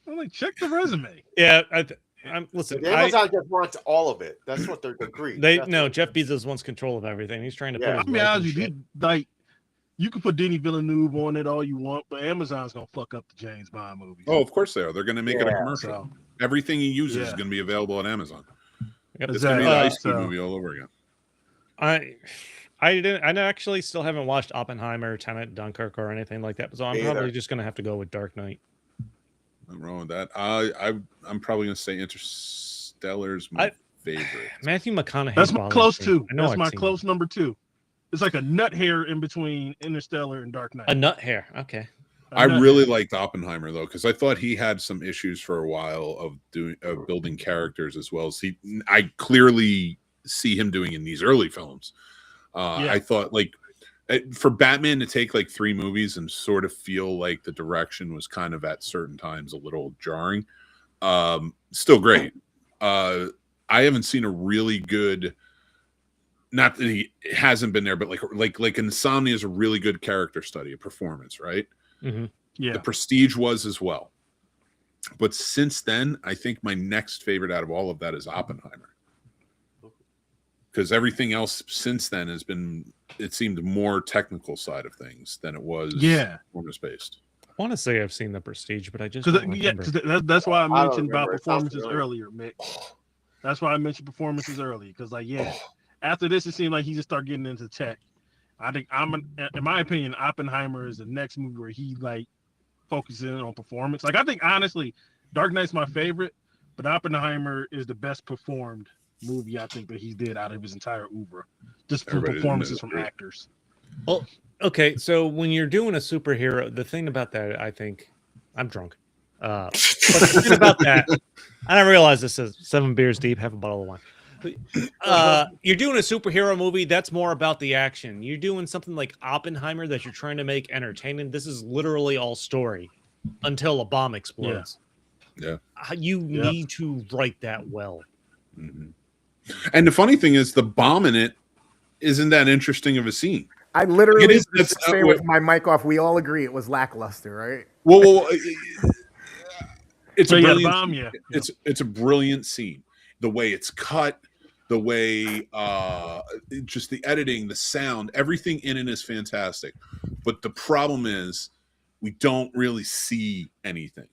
I'm like, check the resume. Yeah, listen. Amazon just wants all of it. That's what they're agreed. Jeff Bezos wants control of everything. He's trying to put. Yeah. His I mean, life in honestly, shit. like you can put Denis Villeneuve on it all you want, but Amazon's gonna fuck up the James Bond movie. Oh, of course they are. They're going to make it a commercial. So, Everything he uses is going to be available on Amazon. Yep. It's going to be the Ice Cube So- movie all over again. I actually still haven't watched Oppenheimer, Tenet, Dunkirk, or anything like that. So I'm Me probably either. just gonna have to go with Dark Knight. Nothing wrong with that. I'm probably going to say Interstellar's my favorite. Matthew McConaughey. that's my close to. two. I know That's I've my seen close number two. It's like a nut hair in between Interstellar and Dark Knight. A nut hair. Okay. I really liked Oppenheimer though, because I thought he had some issues for a while of building characters as well as I clearly see him doing in these early films. I thought like For Batman to take like 3 movies and sort of feel like the direction was kind of at certain times a little jarring. Still great. I haven't seen a really good, not that he hasn't been there, but like Insomnia is a really good character study, a performance, right? Mm-hmm. Yeah. The Prestige was as well. But since then, I think my next favorite out of all of that is Oppenheimer. Because everything else since then has been, it seemed more technical side of things than it was performance-based. I want to say I've seen The Prestige, but I just don't remember. That's why I I don't mentioned about remember. It sounds performances familiar. earlier, Mick. That's why I mentioned performances earlier, because after this, it seemed like he just started getting into tech. I think in my opinion, Oppenheimer is the next movie where he like focuses in on performance. Like I think honestly, Dark Knight's my favorite, but Oppenheimer is the best performed movie I think that he did out of his entire oeuvre, just from performances from actors. Well, okay, so when you're doing a superhero, the thing about that, I think, I'm drunk. But the thing about that, I didn't realize this is 7 beers deep, half a bottle of wine. You're doing a superhero movie, that's more about the action. You're doing something like Oppenheimer that you're trying to make entertaining. This is literally all story until a bomb explodes. Yeah. You need to write that well. Mm-hmm. And the funny thing is, the bomb in it isn't that interesting of a scene. I literally It is, was saying with my mic off, we all agree it was lackluster, right? Well, it's So a yeah, brilliant. bomb, yeah. It's a brilliant scene. The way it's cut, the way just the editing, the sound, everything in it is fantastic. But the problem is, we don't really see anything.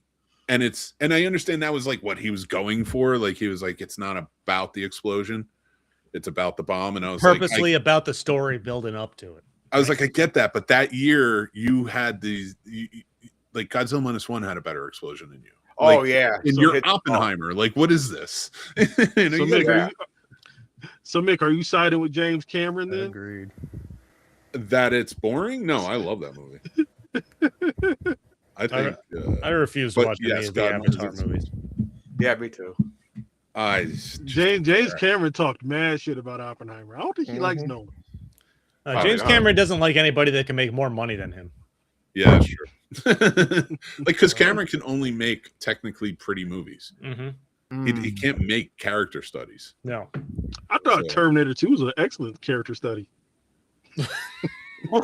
And I understand that was like what he was going for. Like he was like, it's not about the explosion, it's about the bomb. And I was purposely about the story building up to it. I was like, I get that, but that year you had these, like Godzilla -1 had a better explosion than you. Oh Like, yeah, and you're Oppenheimer. Like, what is this? You know, Mick, are you siding with James Cameron then? Agreed. that it's boring? No, I love that movie. I think I refuse to but watch any yes, of the God Avatar knows movies. yeah, me too. James Cameron talked mad shit about Oppenheimer. I don't think he likes Nolan. James Cameron doesn't like anybody that can make more money than him. Yeah, that's true. Like, because Cameron can only make technically pretty movies. Mm-hmm. He can't make character studies. No. I thought Terminator 2 was an excellent character study. We're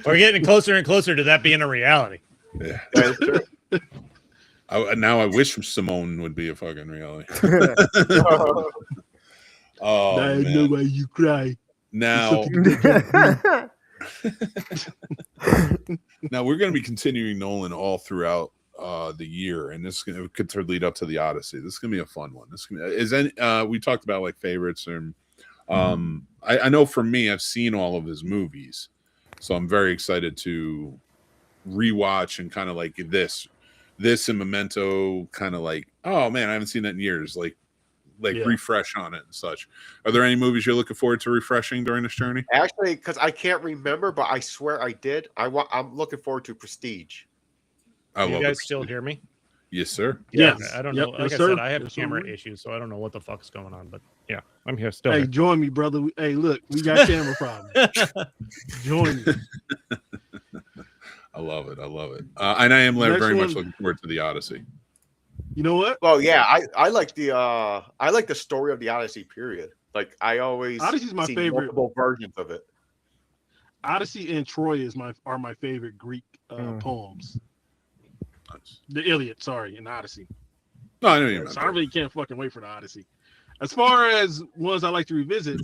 getting closer and closer to that being a reality. Yeah. That's true. Now I wish Simone would be a fucking reality. Oh, I man. know why you cry. Now we're going to be continuing Nolan all throughout the year, and this could lead up to the Odyssey. This is going to be a fun one. We talked about like favorites, and I know for me, I've seen all of his movies, so I'm very excited to rewatch and kind of like this and Memento, kind of like, oh man, I haven't seen that in years. Like refresh on it and such. Are there any movies you're looking forward to refreshing during this journey? Actually, because I can't remember, but I swear I did. I'm looking forward to Prestige. You guys still hear me? Yes, sir. Yeah, I don't know. Like I said, I have camera issues, so I don't know what the fuck's going on. But yeah, I'm here still. Hey, join me, brother. Hey, look, we got camera problems. Join me. I love it. And I am very much looking forward to the Odyssey. You know what? Well, yeah, I like the story of the Odyssey. Period. Like I always Odyssey's my favorite. Multiple versions of it. Odyssey and Troy are my favorite Greek poems. Nice. The Iliad, sorry, and Odyssey. No, I know you meant. So I really can't fucking wait for the Odyssey. As far as ones I like to revisit,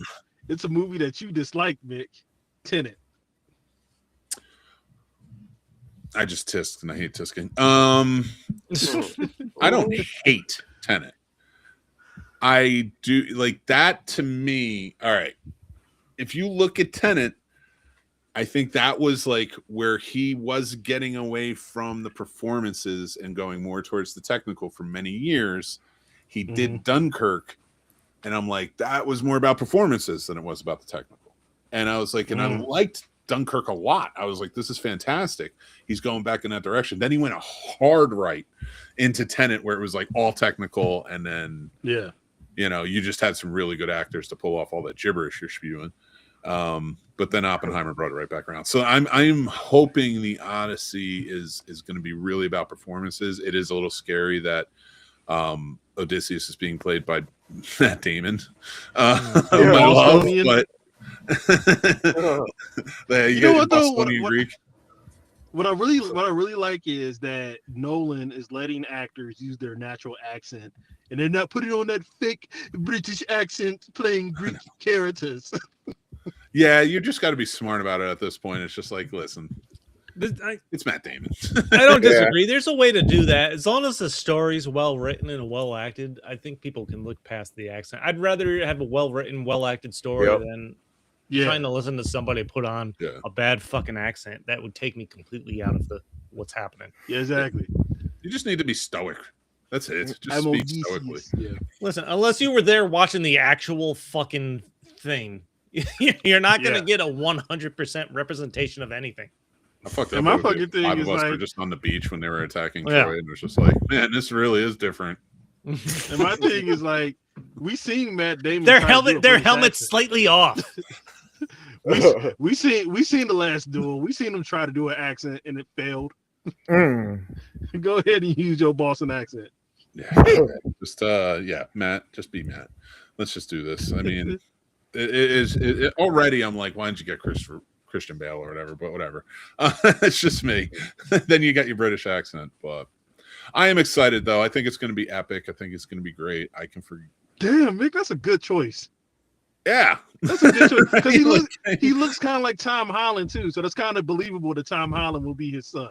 it's a movie that you dislike, Mick. Tenet. I just tissed and I hate tisking. I don't hate Tenet. I do like that to me. All right. If you look at Tenet, I think that was like where he was getting away from the performances and going more towards the technical for many years. He did Dunkirk, and I'm like, that was more about performances than it was about the technical. And I was like, and I liked Dunkirk a lot. I was like, this is fantastic. He's going back in that direction. Then he went a hard right into Tenet, where it was like all technical, and then you just had some really good actors to pull off all that gibberish you're spewing. But then Oppenheimer brought it right back around. So I'm hoping the Odyssey is going to be really about performances. It is a little scary that Odysseus is being played by Matt Damon. My love, but you know what though? What I really like is that Nolan is letting actors use their natural accent, and they're not putting on that fake British accent playing Greek characters. Yeah, you just got to be smart about it at this point. It's just like, listen, it's Matt Damon. I don't disagree. There's a way to do that. As long as the story's well written and well acted, I think people can look past the accent. I'd rather have a well written, well acted story than trying to listen to somebody put on a bad fucking accent. That would take me completely out of what's happening. Yeah, exactly. You just need to be stoic. That's it. Just speak stoically. Yeah. Listen, unless you were there watching the actual fucking thing, you're not going to get a 100% representation of anything. I fucked up. And my fucking thing Five is of us like, were just on the beach when they were attacking Troy, and it was just like, man, this really is different. And my thing is like, we seen Matt Damon. Their helmet's slightly off. we seen the last duel. We seen him try to do an accent and it failed. Go ahead and use your Boston accent. Yeah, just Matt, just be Matt. Let's just do this. I mean, it already. I'm like, why didn't you get Christian Bale or whatever? But whatever. It's just me. Then you got your British accent. But I am excited though. I think it's going to be epic. I think it's going to be great. I can forget. Damn, Mick, that's a good choice. Yeah, that's a good choice because he looks kind of like Tom Holland too. So that's kind of believable that Tom Holland will be his son.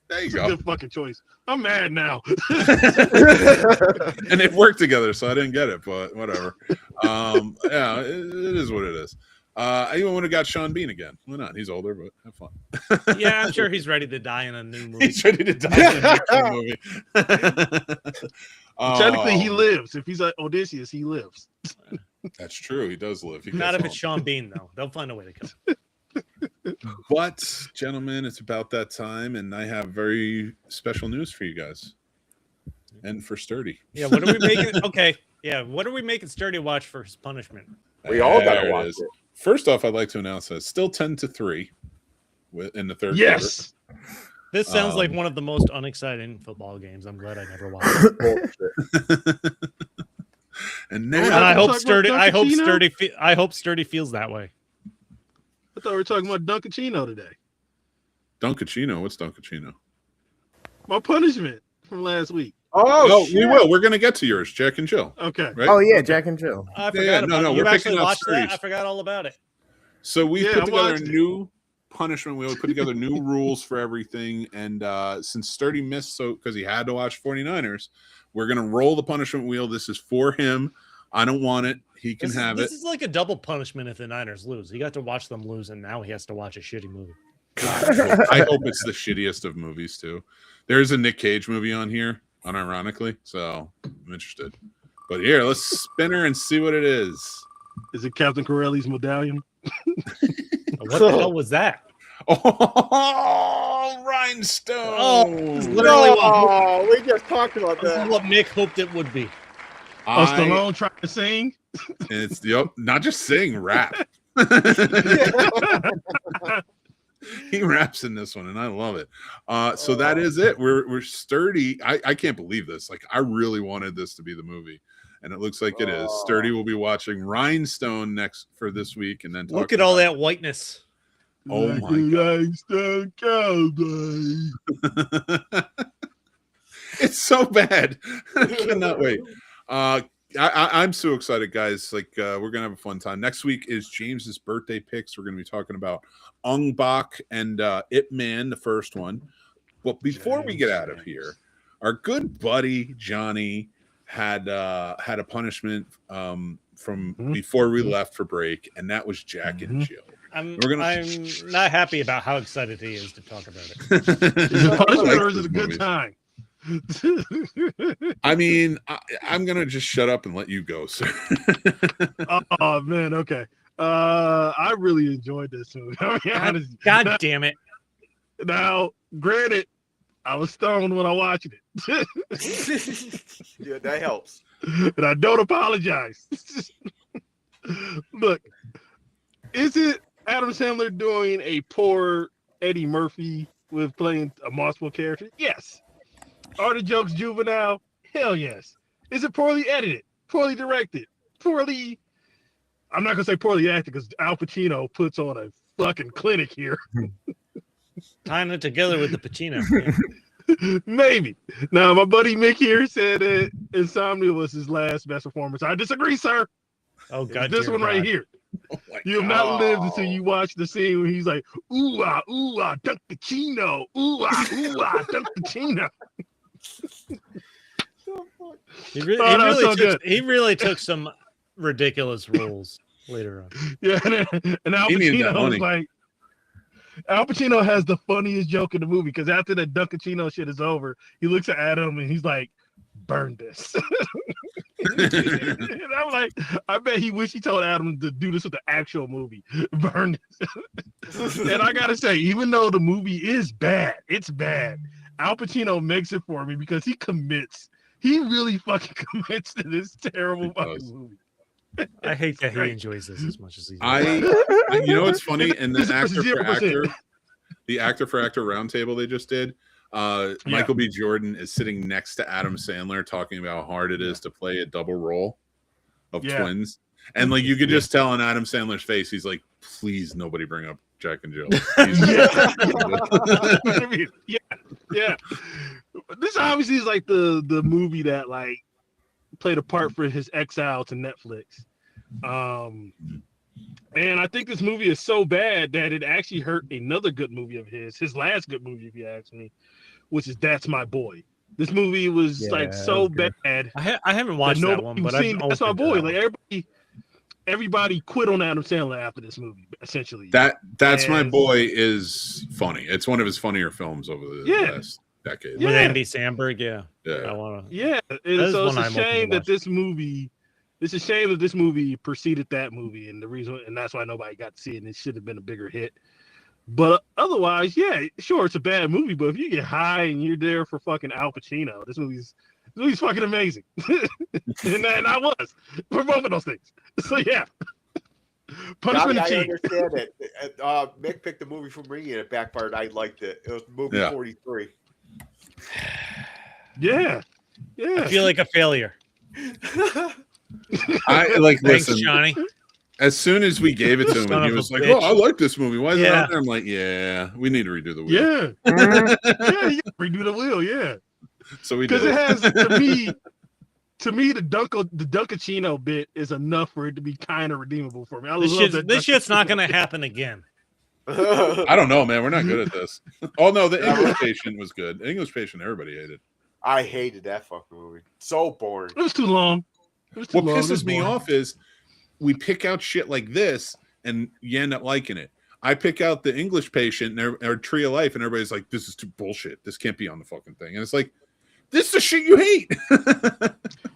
There you That's go. A good fucking choice. I'm mad now. And they've worked together, so I didn't get it, but whatever. Yeah, it is what it is. I even would have got Sean Bean again. Why not? He's older, but have fun. Yeah, I'm sure he's ready to die in a new movie. He's ready to die in a new movie. Technically, he lives. If he's like Odysseus, he lives. That's true. He does live. Not if it's Sean Bean, though. They'll find a way to kill him. But, gentlemen, it's about that time, and I have very special news for you guys. And for Sturdy. Yeah, what are we making? Okay. Yeah, what are we making Sturdy watch for his punishment? We all got to watch it. First off, I'd like to announce that it's still 10-3 in the third yes. quarter. This sounds like one of the most unexciting football games. I'm glad I never watched it. And now I hope Sturdy feels that way. I thought we were talking about Dunkachino today. Dunkachino? What's Dunkachino? My punishment from last week. Oh, we will. We're going to get to yours, Jack and Jill. Okay. Right? Oh, yeah, Jack and Jill. I forgot about it. You've actually watched that? I forgot all about it. So we put together a new punishment. We put together new rules for everything. And since Sturdy missed because he had to watch 49ers, we're going to roll the punishment wheel. This is for him. I don't want it. He can have it. This is like a double punishment if the Niners lose. He got to watch them lose, and now he has to watch a shitty movie. I hope it's the shittiest of movies, too. There's a Nick Cage movie on here, unironically, so I'm interested. But here, let's spin her and see what it is. Is it Captain Corelli's medallion? What the hell was that? Oh, rhinestone! Oh, literally we just talked about that. This is what Mick hoped it would be. Stallone trying to sing. It's not just sing, rap. He raps in this one, and I love it. So that is it. We're Sturdy. I can't believe this. Like, I really wanted this to be the movie, and it looks like it is. Sturdy will be watching Rhinestone next for this week, and then look at all that whiteness. Oh my God! Rhinestone cowboy. It's so bad. I cannot wait. I'm so excited, guys. Like, we're gonna have a fun time. Next week is James's birthday picks. We're gonna be talking about Ong Bak and Ip Man, the first one. But before we get out of here, our good buddy Johnny had a punishment from before we left for break, and that was Jack and Jill. I'm not happy about how excited he is to talk about it. Is it punishment or is it a good time? I mean, I'm gonna just shut up and let you go, sir. Oh man, okay. I really enjoyed this movie. God damn it! Now, granted, I was stoned when I watched it. Yeah, that helps. And I don't apologize. Look, Is it Adam Sandler doing a poor Eddie Murphy with playing a multiple character? Yes. Are the jokes juvenile? Hell yes. Is it poorly edited? Poorly directed? Poorly? I'm not gonna say poorly acted because Al Pacino puts on a fucking clinic here. Tying it together with the Pacino. Yeah. Maybe. Now, my buddy Mick here said that Insomnia was his last best performance. I disagree, sir. Oh God, This dear one God. right here. Oh my You have not lived until you watch the scene where he's like, ooh ah, Dunkachino, ooh ah, Dunkachino. He really, Oh, that was so good. he really took some ridiculous roles later on. Yeah, and Al He needed that Pacino money. was like, Al Pacino has the funniest joke in the movie because after that Dunkachino shit is over, he looks at Adam and he's like, burn this. And I'm like, I bet he wish he told Adam to do this with the actual movie. Burn this. And I gotta say, even though the movie is bad, it's bad. Al Pacino makes it for me because he commits. He really fucking commits to this terrible fucking movie. I hate that he enjoys this as much as he does. You know what's funny? And the actor for 0%. actor, the actor for actor roundtable they just did. Michael B. Jordan is sitting next to Adam Sandler talking about how hard it is to play a double role of twins. And like you could just tell on Adam Sandler's face, he's like, please nobody bring up Jack and Jill. Yeah. This obviously is like the movie that like played a part for his exile to Netflix. And I think this movie is so bad that it actually hurt another good movie of his last good movie, if you ask me, which is That's My Boy. This movie was like so bad. I haven't watched that one, but I've That's My Boy. Like everybody quit on Adam Sandler after this movie, essentially. That's My Boy is funny. It's one of his funnier films over the last decade. With Andy Samberg, So it's a shame that this movie. It's a shame that this movie preceded that movie, and the reason, and that's why nobody got to see it. And it should have been a bigger hit. But otherwise, yeah, sure, it's a bad movie. But if you get high and you're there for fucking Al Pacino, this movie's fucking amazing. and I was for both of those things. So yeah, Punishment I Cheap. understand it. Mick picked the movie from me, and it backfired. I liked it. It was movie 43. Yeah. I feel like a failure. I like Thanks, listen, Johnny. As soon as we gave it to him, Son and he of a was like, bitch. "Oh, I like this movie. Why is it out there?" I'm like, "Yeah, we need to redo the wheel." Yeah, you gotta redo the wheel. Yeah, So we did. because it has to me the Dunkachino bit is enough for it to be kind of redeemable for me. This shit's not gonna happen again. I don't know, man. We're not good at this. Oh no, the English Patient was good. The English Patient, everybody hated. I hated that fucking movie. So boring. It was too long. What pisses me off is we pick out shit like this and you end up liking it. I pick out the English Patient or Tree of Life and everybody's like, this is too bullshit. This can't be on the fucking thing. And it's like, this is the shit you hate.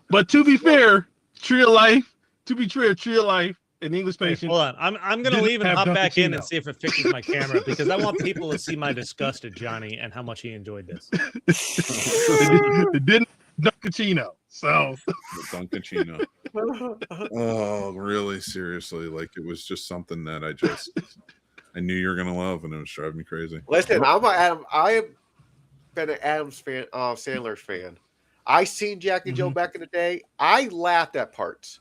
But to be fair, Tree of Life and English Patient. Hold on. I'm going to leave and hop back in and see if it fixes my camera because I want people to see my disgust at Johnny and how much he enjoyed this. It didn't Dunkachino. So The Dunkachino. Oh, really? Seriously? Like it was just something that I knew you were gonna love, and it was driving me crazy. Listen, I have been an Adams fan, Sandler's fan. I seen Jack and Jill back in the day. I laughed at parts.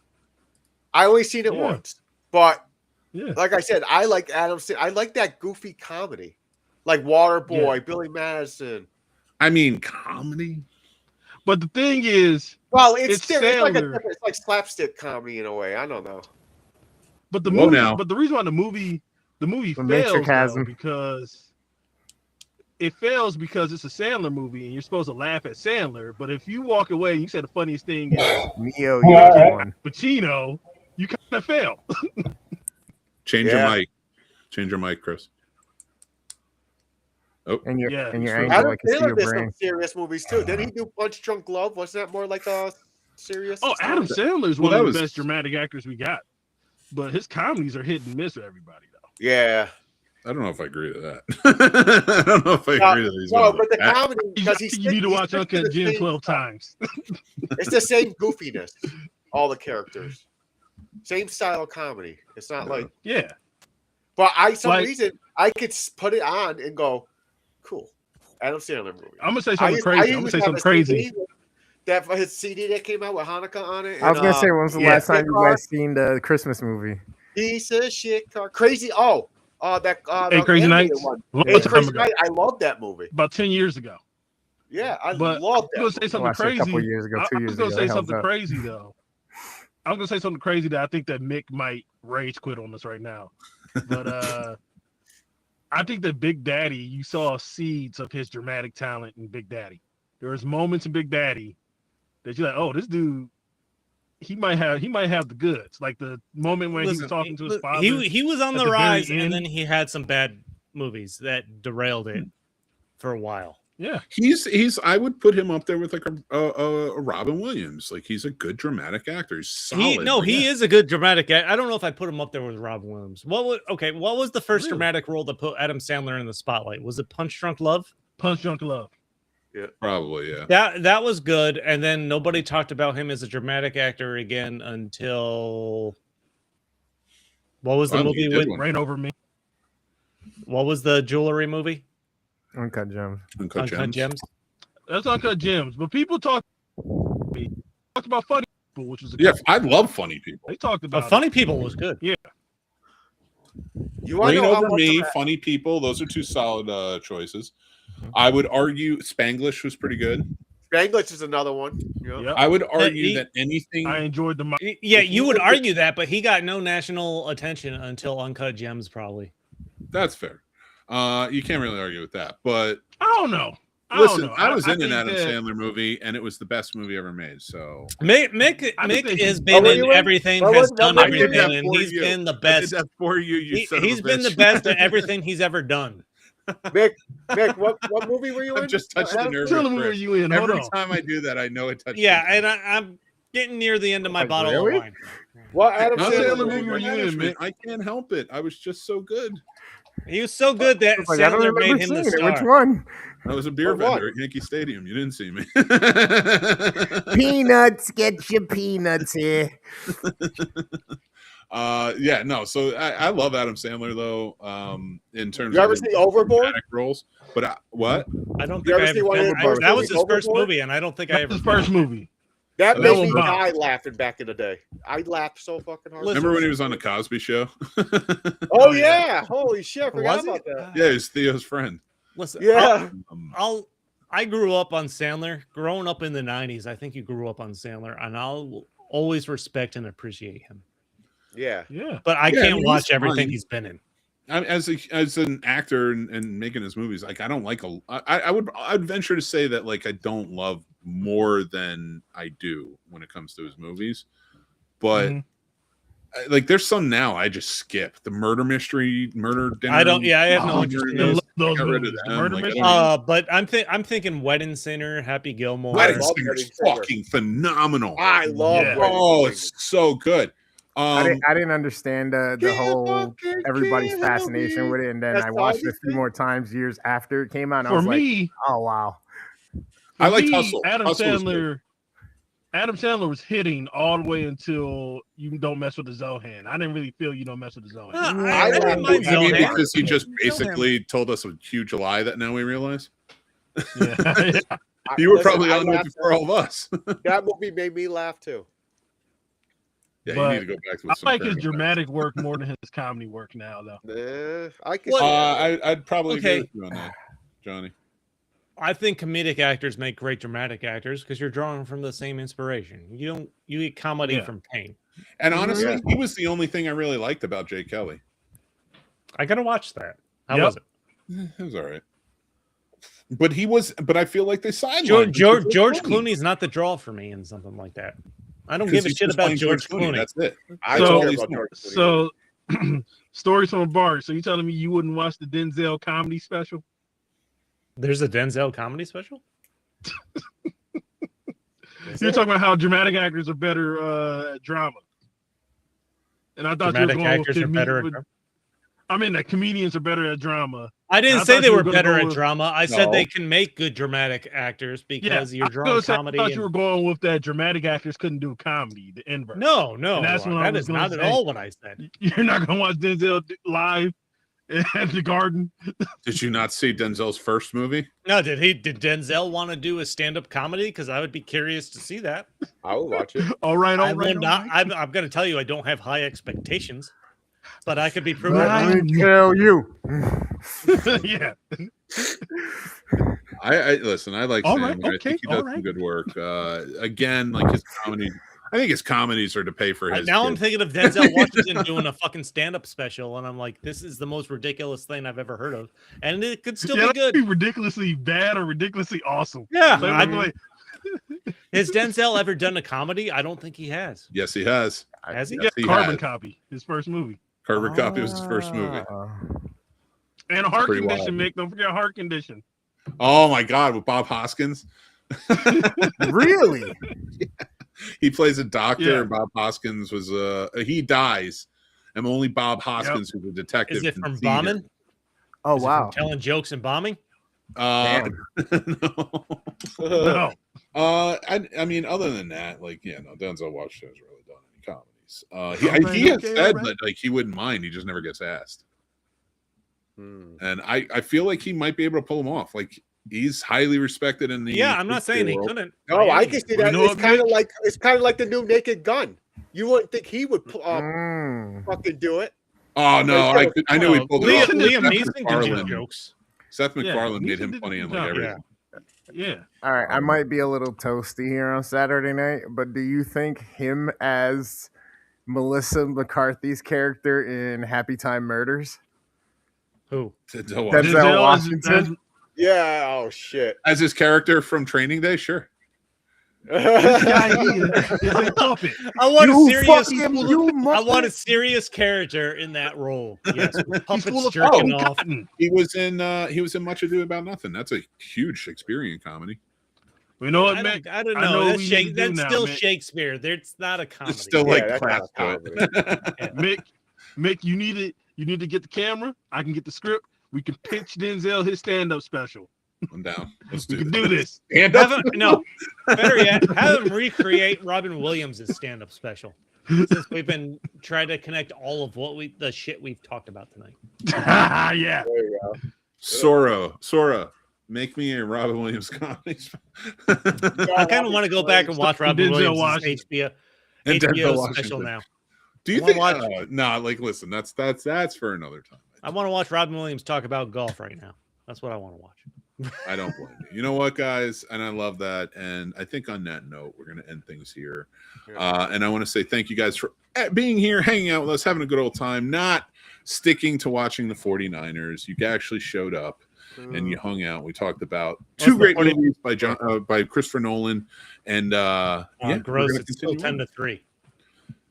I only seen it once, but like I said, I like Adams. I like that goofy comedy, like Waterboy, Billy Madison. I mean, comedy. But the thing is, well, it's Sandler. It's like slapstick comedy in a way. I don't know. But the movie, but the reason why the movie fails though, because it fails because it's a Sandler movie and you're supposed to laugh at Sandler. But if you walk away and you say the funniest thing is Pacino, you kind of fail. Change your mic. Change your mic, Chris. Oh, and you're angry. Adam Sandler did some serious movies too. Didn't he do Punch Drunk Love? Wasn't that more like a serious? Oh, Adam Sandler's one of the best dramatic actors we got. But his comedies are hit and miss with everybody, though. Yeah. I don't know if I agree to that. I don't know if I agree to these. No, but the comedy, because you need to watch Uncut Jim 12 times. It's the same goofiness, all the characters. Same style of comedy. It's not like But some Like- reason I could put it on and go, cool. Adam Sandler movie. I'm gonna say I something used- crazy. I I'm gonna used say to have something a crazy. CD that for his CD that came out with Hanukkah on it. I was gonna say, when was the last time you car. guys seen the Christmas movie? Piece of shit car. Crazy. That Hey, the Crazy animated Nights? one. Long Hey, time Crazy ago. Night. I love that movie. About 10 years ago. Yeah, I But love I'm that. gonna say movie. something Watched it a crazy. couple years ago, 2 I years was gonna ago. say It held something up. crazy though. I was gonna say something crazy that I think that Mick might rage quit on us right now. But I think that Big Daddy, you saw seeds of his dramatic talent in Big Daddy. There was moments in Big Daddy that you're like, oh, this dude, he might have the goods. Like the moment when he was talking to his father. He was on at the the very rise, end. and then he had some bad movies that derailed it for a while. Yeah. He's I would put him up there with like a Robin Williams. Like he's a good dramatic actor. He's solid. He is a good dramatic actor. I don't know if I put him up there with Robin Williams. What was the first dramatic role that put Adam Sandler in the spotlight? Was it Punch Drunk Love? Punch Drunk Love. Probably, yeah. That was good, and then nobody talked about him as a dramatic actor again until what was the movie with Rain Over Me? What was the jewelry movie? Uncut Gems. Uncut Gems. That's Uncut Gems. But people talked about Funny People, which was Yeah, I love Funny People. They talked about Funny People was good. Yeah. You want to Rain know how Over much Me, of that- Funny People. Those are two solid choices. I would argue Spanglish was pretty good. Spanglish is another one. Yeah. Yeah. I would argue that anything. I enjoyed the Yeah, you would argue that, but he got no national attention until Uncut Gems, probably. That's fair. You can't really argue with that. But I don't know. listen, I was in an think Adam that- Sandler movie, and it was the best movie ever made. So Mick I think they- has been were in you in? everything, What has was- done what movie did everything, that and for he's you. been the I did best. that for you. You son of a He's been the bitch. best at everything he's ever done. Mick, what movie were you in? I've just touched the Adam? nerve. Tell with me where Chris. you in. Hold Every on. time I do that, I know it touched. Yeah, the nerve. and I'm getting near the end of my Like, bottle really? of wine. What Adam Not Sandler Sandler movie movie were were you you in? in, management. Mick? I can't help it. I was just so good. He was so good that Like, I don't Sandler remember made him the seeing it. Which star. one? I was a beer What? vendor at Yankee Stadium. You didn't see me. Peanuts, get your peanuts here. Yeah, no. So I love Adam Sandler though. In terms You of ever his see Overboard? dramatic roles, but what? I don't You think ever I see one of his ever. That was his movies, first Overboard? movie, and I don't think I ever. His first movie. That That made was me fun. die laughing back in the day. I laughed so fucking hard. Remember when he was on the Cosby Show? Oh yeah! Holy shit! I forgot Was about it? that. Yeah, he's Theo's friend. Listen, Yeah. I grew up on Sandler. Growing up in the '90s, I think you grew up on Sandler, and I'll always respect and appreciate him. Yeah. Yeah. But I Yeah, I can't mean, watch he's everything fine. he's been in. As an actor and making his movies, like I don't like I'd venture to say that like I don't love more than I do when it comes to his movies, but Mhm. like there's some now I just skip the murder dinner. I don't. Yeah, I have no Oh, interest in I those. love those Got rid of movies. The them, Murder like, I Mystery. don't But I'm thinking Wedding Singer, Happy Gilmore. Wedding love Singer's Wedding Singer. fucking phenomenal. I love. Yeah. Wedding Oh, Singer. it's so good. I didn't understand the Can't whole fucking everybody's kill fascination me. with it, and then That's I all watched it you a few think? more times years after it came out. And I For was like, me, oh wow. I like me, Hustle. Adam Hustle was good. Sandler. Adam Sandler was hitting all the way until You Don't Mess with the Zohan. I didn't really feel You Don't Mess with the Zohan. I didn't like mind movies. I mean, Zohan. because he just basically told us a huge lie that now we realize. Yeah. You were Listen, probably I on it laughed before all of us. That movie made me laugh too. Yeah, But you need to go back to I some like his Kramer. dramatic work more than his comedy work now, though. I can. Well, see that. I'd probably Okay. agree with you on that, Johnny. I think comedic actors make great dramatic actors because you're drawing from the same inspiration. You get comedy Yeah. from pain. And honestly, he was the only thing I really liked about Jay Kelly. I gotta watch that. How Yep. was it? It was all right. But I feel like they sidelined George him. Clooney's not the draw for me in something like that. I don't 'Cause give a he's shit just about playing George Clooney. That's it. I So- don't care about George Clooney. So, stories from a bar. So you telling me you wouldn't watch the Denzel comedy special? There's a Denzel comedy special? You're talking about how dramatic actors are better at drama. And I thought Dramatic you were going actors with are better at with- drama. I mean, that comedians are better at drama. I didn't I say thought they you were were gonna better go at with- drama. I said No. they can make good dramatic actors because you're I was drawing gonna say, comedy. I thought and- you were going with that dramatic actors couldn't do comedy, the inverse. No, And that's what I that was is gonna not at say. all what I said. You're not gonna watch Denzel live. at the garden. Did you not see Denzel's first movie? No, did Denzel want to do a stand-up comedy? Because I would be curious to see that. I will watch it. All right, I all will right. not. I'm going to tell you, I don't have high expectations, but I could be proven Right. wrong. Let me tell you. Yeah. I listen. I like All Sam. right, and I okay, think he does all some right. good work. Again, like his comedy. I think his comedies are to pay for his. Now I'm kids. thinking of Denzel Washington doing a fucking stand-up special, and I'm like, this is the most ridiculous thing I've ever heard of, and it could still Yeah, be that good. could be ridiculously bad or ridiculously awesome. Yeah, Wait, wait, wait. has Denzel ever done a comedy? I don't think he has. Yes, he has. Has he? Yes, he Carbon has. Copy, his first movie. Carbon Copy was his first movie. And a heart Pretty condition, wild. Mick. Don't forget heart condition. Oh my God, with Bob Hoskins. Really? He plays a doctor, Yeah. and Bob Hoskins was he dies, and only Bob Hoskins, who's a detective. Is it can from see bombing? Oh Is it wow. from telling jokes and bombing? him. No. No. I mean, other than that, like, yeah, no, Denzel Washington has really done any comedies. Alright, He has okay, said alright. that like he wouldn't mind. He just never gets asked, Hmm. and I feel like he might be able to pull them off. Like he's highly respected in the Yeah, I'm not saying he world. couldn't. No, I am. can see Well, that. you know It's what, kind of Mick? like the new Naked Gun. You wouldn't think he would fucking do it. Oh no, I knew he pulled it off. Liam Seth Neeson did MacFarlane- do jokes. Seth Yeah, MacFarlane made Neeson him did funny a in good like job. everything. Yeah. All right, I might be a little toasty here on Saturday night, but do you think him as Melissa McCarthy's character in Happy Time Murders? Who? Denzel That's- Washington. Denzel Washington? Yeah. Oh shit. As his character from Training Day, sure. This guy here is a puppet. I want a You serious. fucking- you I want a muppet. serious character in that role. Yes, with He's puppets full of jerking fucking off. cotton. He was in Much Ado About Nothing. That's a huge Shakespearean comedy. You know what, I Mick? don't I know. know That's, we need to do that's now, still Mick. Shakespeare. It's not a comedy. It's still Yeah, like that's class not to a it. Mick, you need to get the camera. I can get the script. We can pitch Denzel his stand-up special. I'm down. Let's We do can this. do this. And Have him, no, better yet, have him recreate Robin Williams' stand-up special. Since we've been trying to connect all of the shit we've talked about tonight. Yeah. There you go. Sora, make me a Robin Williams comedy. I kind of want to go back and watch Robin Denzel Williams' Washington. HBO, And Denzel HBO Washington. special now. Do you I think? wanna No, like listen, that's for another time. I want to watch Robin Williams talk about golf right now. That's what I want to watch. I don't blame you. You know what, guys? And I love that. And I think on that note, we're going to end things here. And I want to say thank you guys for being here, hanging out with us, having a good old time, not sticking to watching the 49ers. You actually showed up and you hung out. We talked about two great movies by Christopher Nolan. And Gross. It's still 10-3.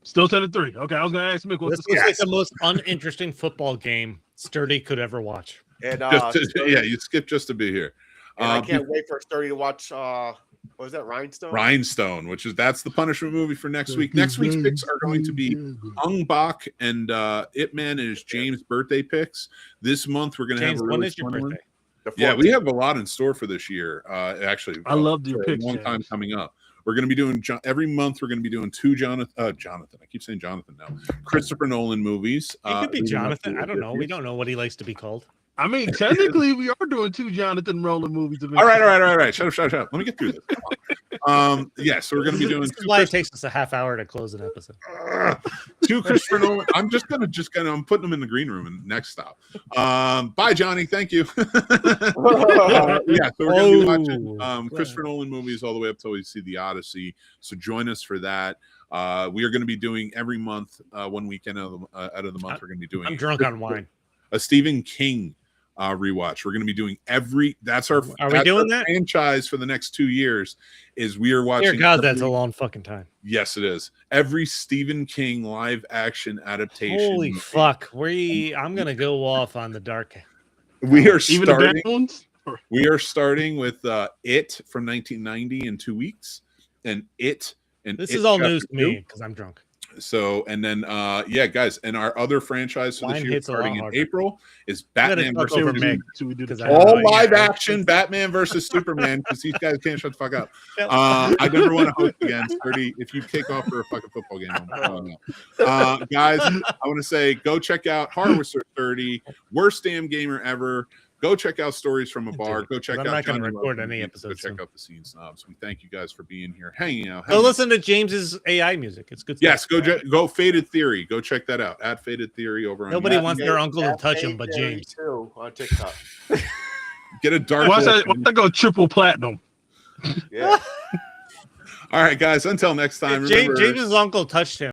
Still 10-3. Okay, I was gonna ask Mick what's This the was like the most uninteresting football game Sturdy could ever watch. And you skipped just to be here. and I can't wait for Sturdy to watch. What was that, Rhinestone? Rhinestone, that's the punishment movie for next week. Next week's picks are going to be Ung Bak and Ip Man is James' birthday picks. This month we're going to have James, a when really is your fun one. birthday? Yeah, we have a lot in store for this year. Actually, I loved your for a picks, long time James. coming up. We're going to be doing every month. We're going to be doing two Jonathan. I keep saying Jonathan now. Christopher Nolan movies. It could be leading up Jonathan. to I don't know. We it. don't know what he likes to be called. I mean, technically, we are doing two Jonathan Nolan movies. All right. Shut up. Let me get through this. So we're going to be doing This is why it takes us a half hour to close an episode. two Christopher Nolan. I'm putting them in the green room and next stop. Bye, Johnny. Thank you. So we're going to be watching Christopher Nolan movies all the way up till we see the Odyssey. So join us for that. We are going to be doing every month, one weekend out of the month. We're going to be doing. I'm drunk on wine. A Stephen King rewatch. We're going to be doing that's our franchise for the next 2 years. Is we are watching. Dear God, that's a long fucking time. Yes, it is. Every Stephen King live action adaptation. Holy fuck! I'm gonna go off on the dark. We are Even the starting. bad ones? We are starting with It from 1990 in 2 weeks, and It. And This It is all Chapter news to 2. me because I'm drunk. So, and then, yeah, guys, and our other franchise for this Mine year, hits a lot starting in harder. April, is gotta Batman talk versus over Superman. Mick. So we do the 'Cause I- All yeah. live action Batman versus Superman, because these guys can't shut the fuck up. I never want to host again. 30. If you kick off for a fucking football game, I'm calling out. Guys, I want to say go check out Harvester 30, Worst Damn Gamer Ever. Go check out Stories from a Bar. Go check I'm out not going to Johnny record Love any Movies. Go episodes. check out the Scene Snobs. We thank you guys for being here, hanging out. Go listen to James's AI music. It's good. Yes, stuff. go Faded Theory. Go check that out. At Faded Theory over on Nobody YouTube. wants their uncle to touch him, but Theory James. too, on TikTok. Get a dark. Why hole. I go triple platinum? Yeah. All right, guys. Until next time. James, remember- James's uncle touched him.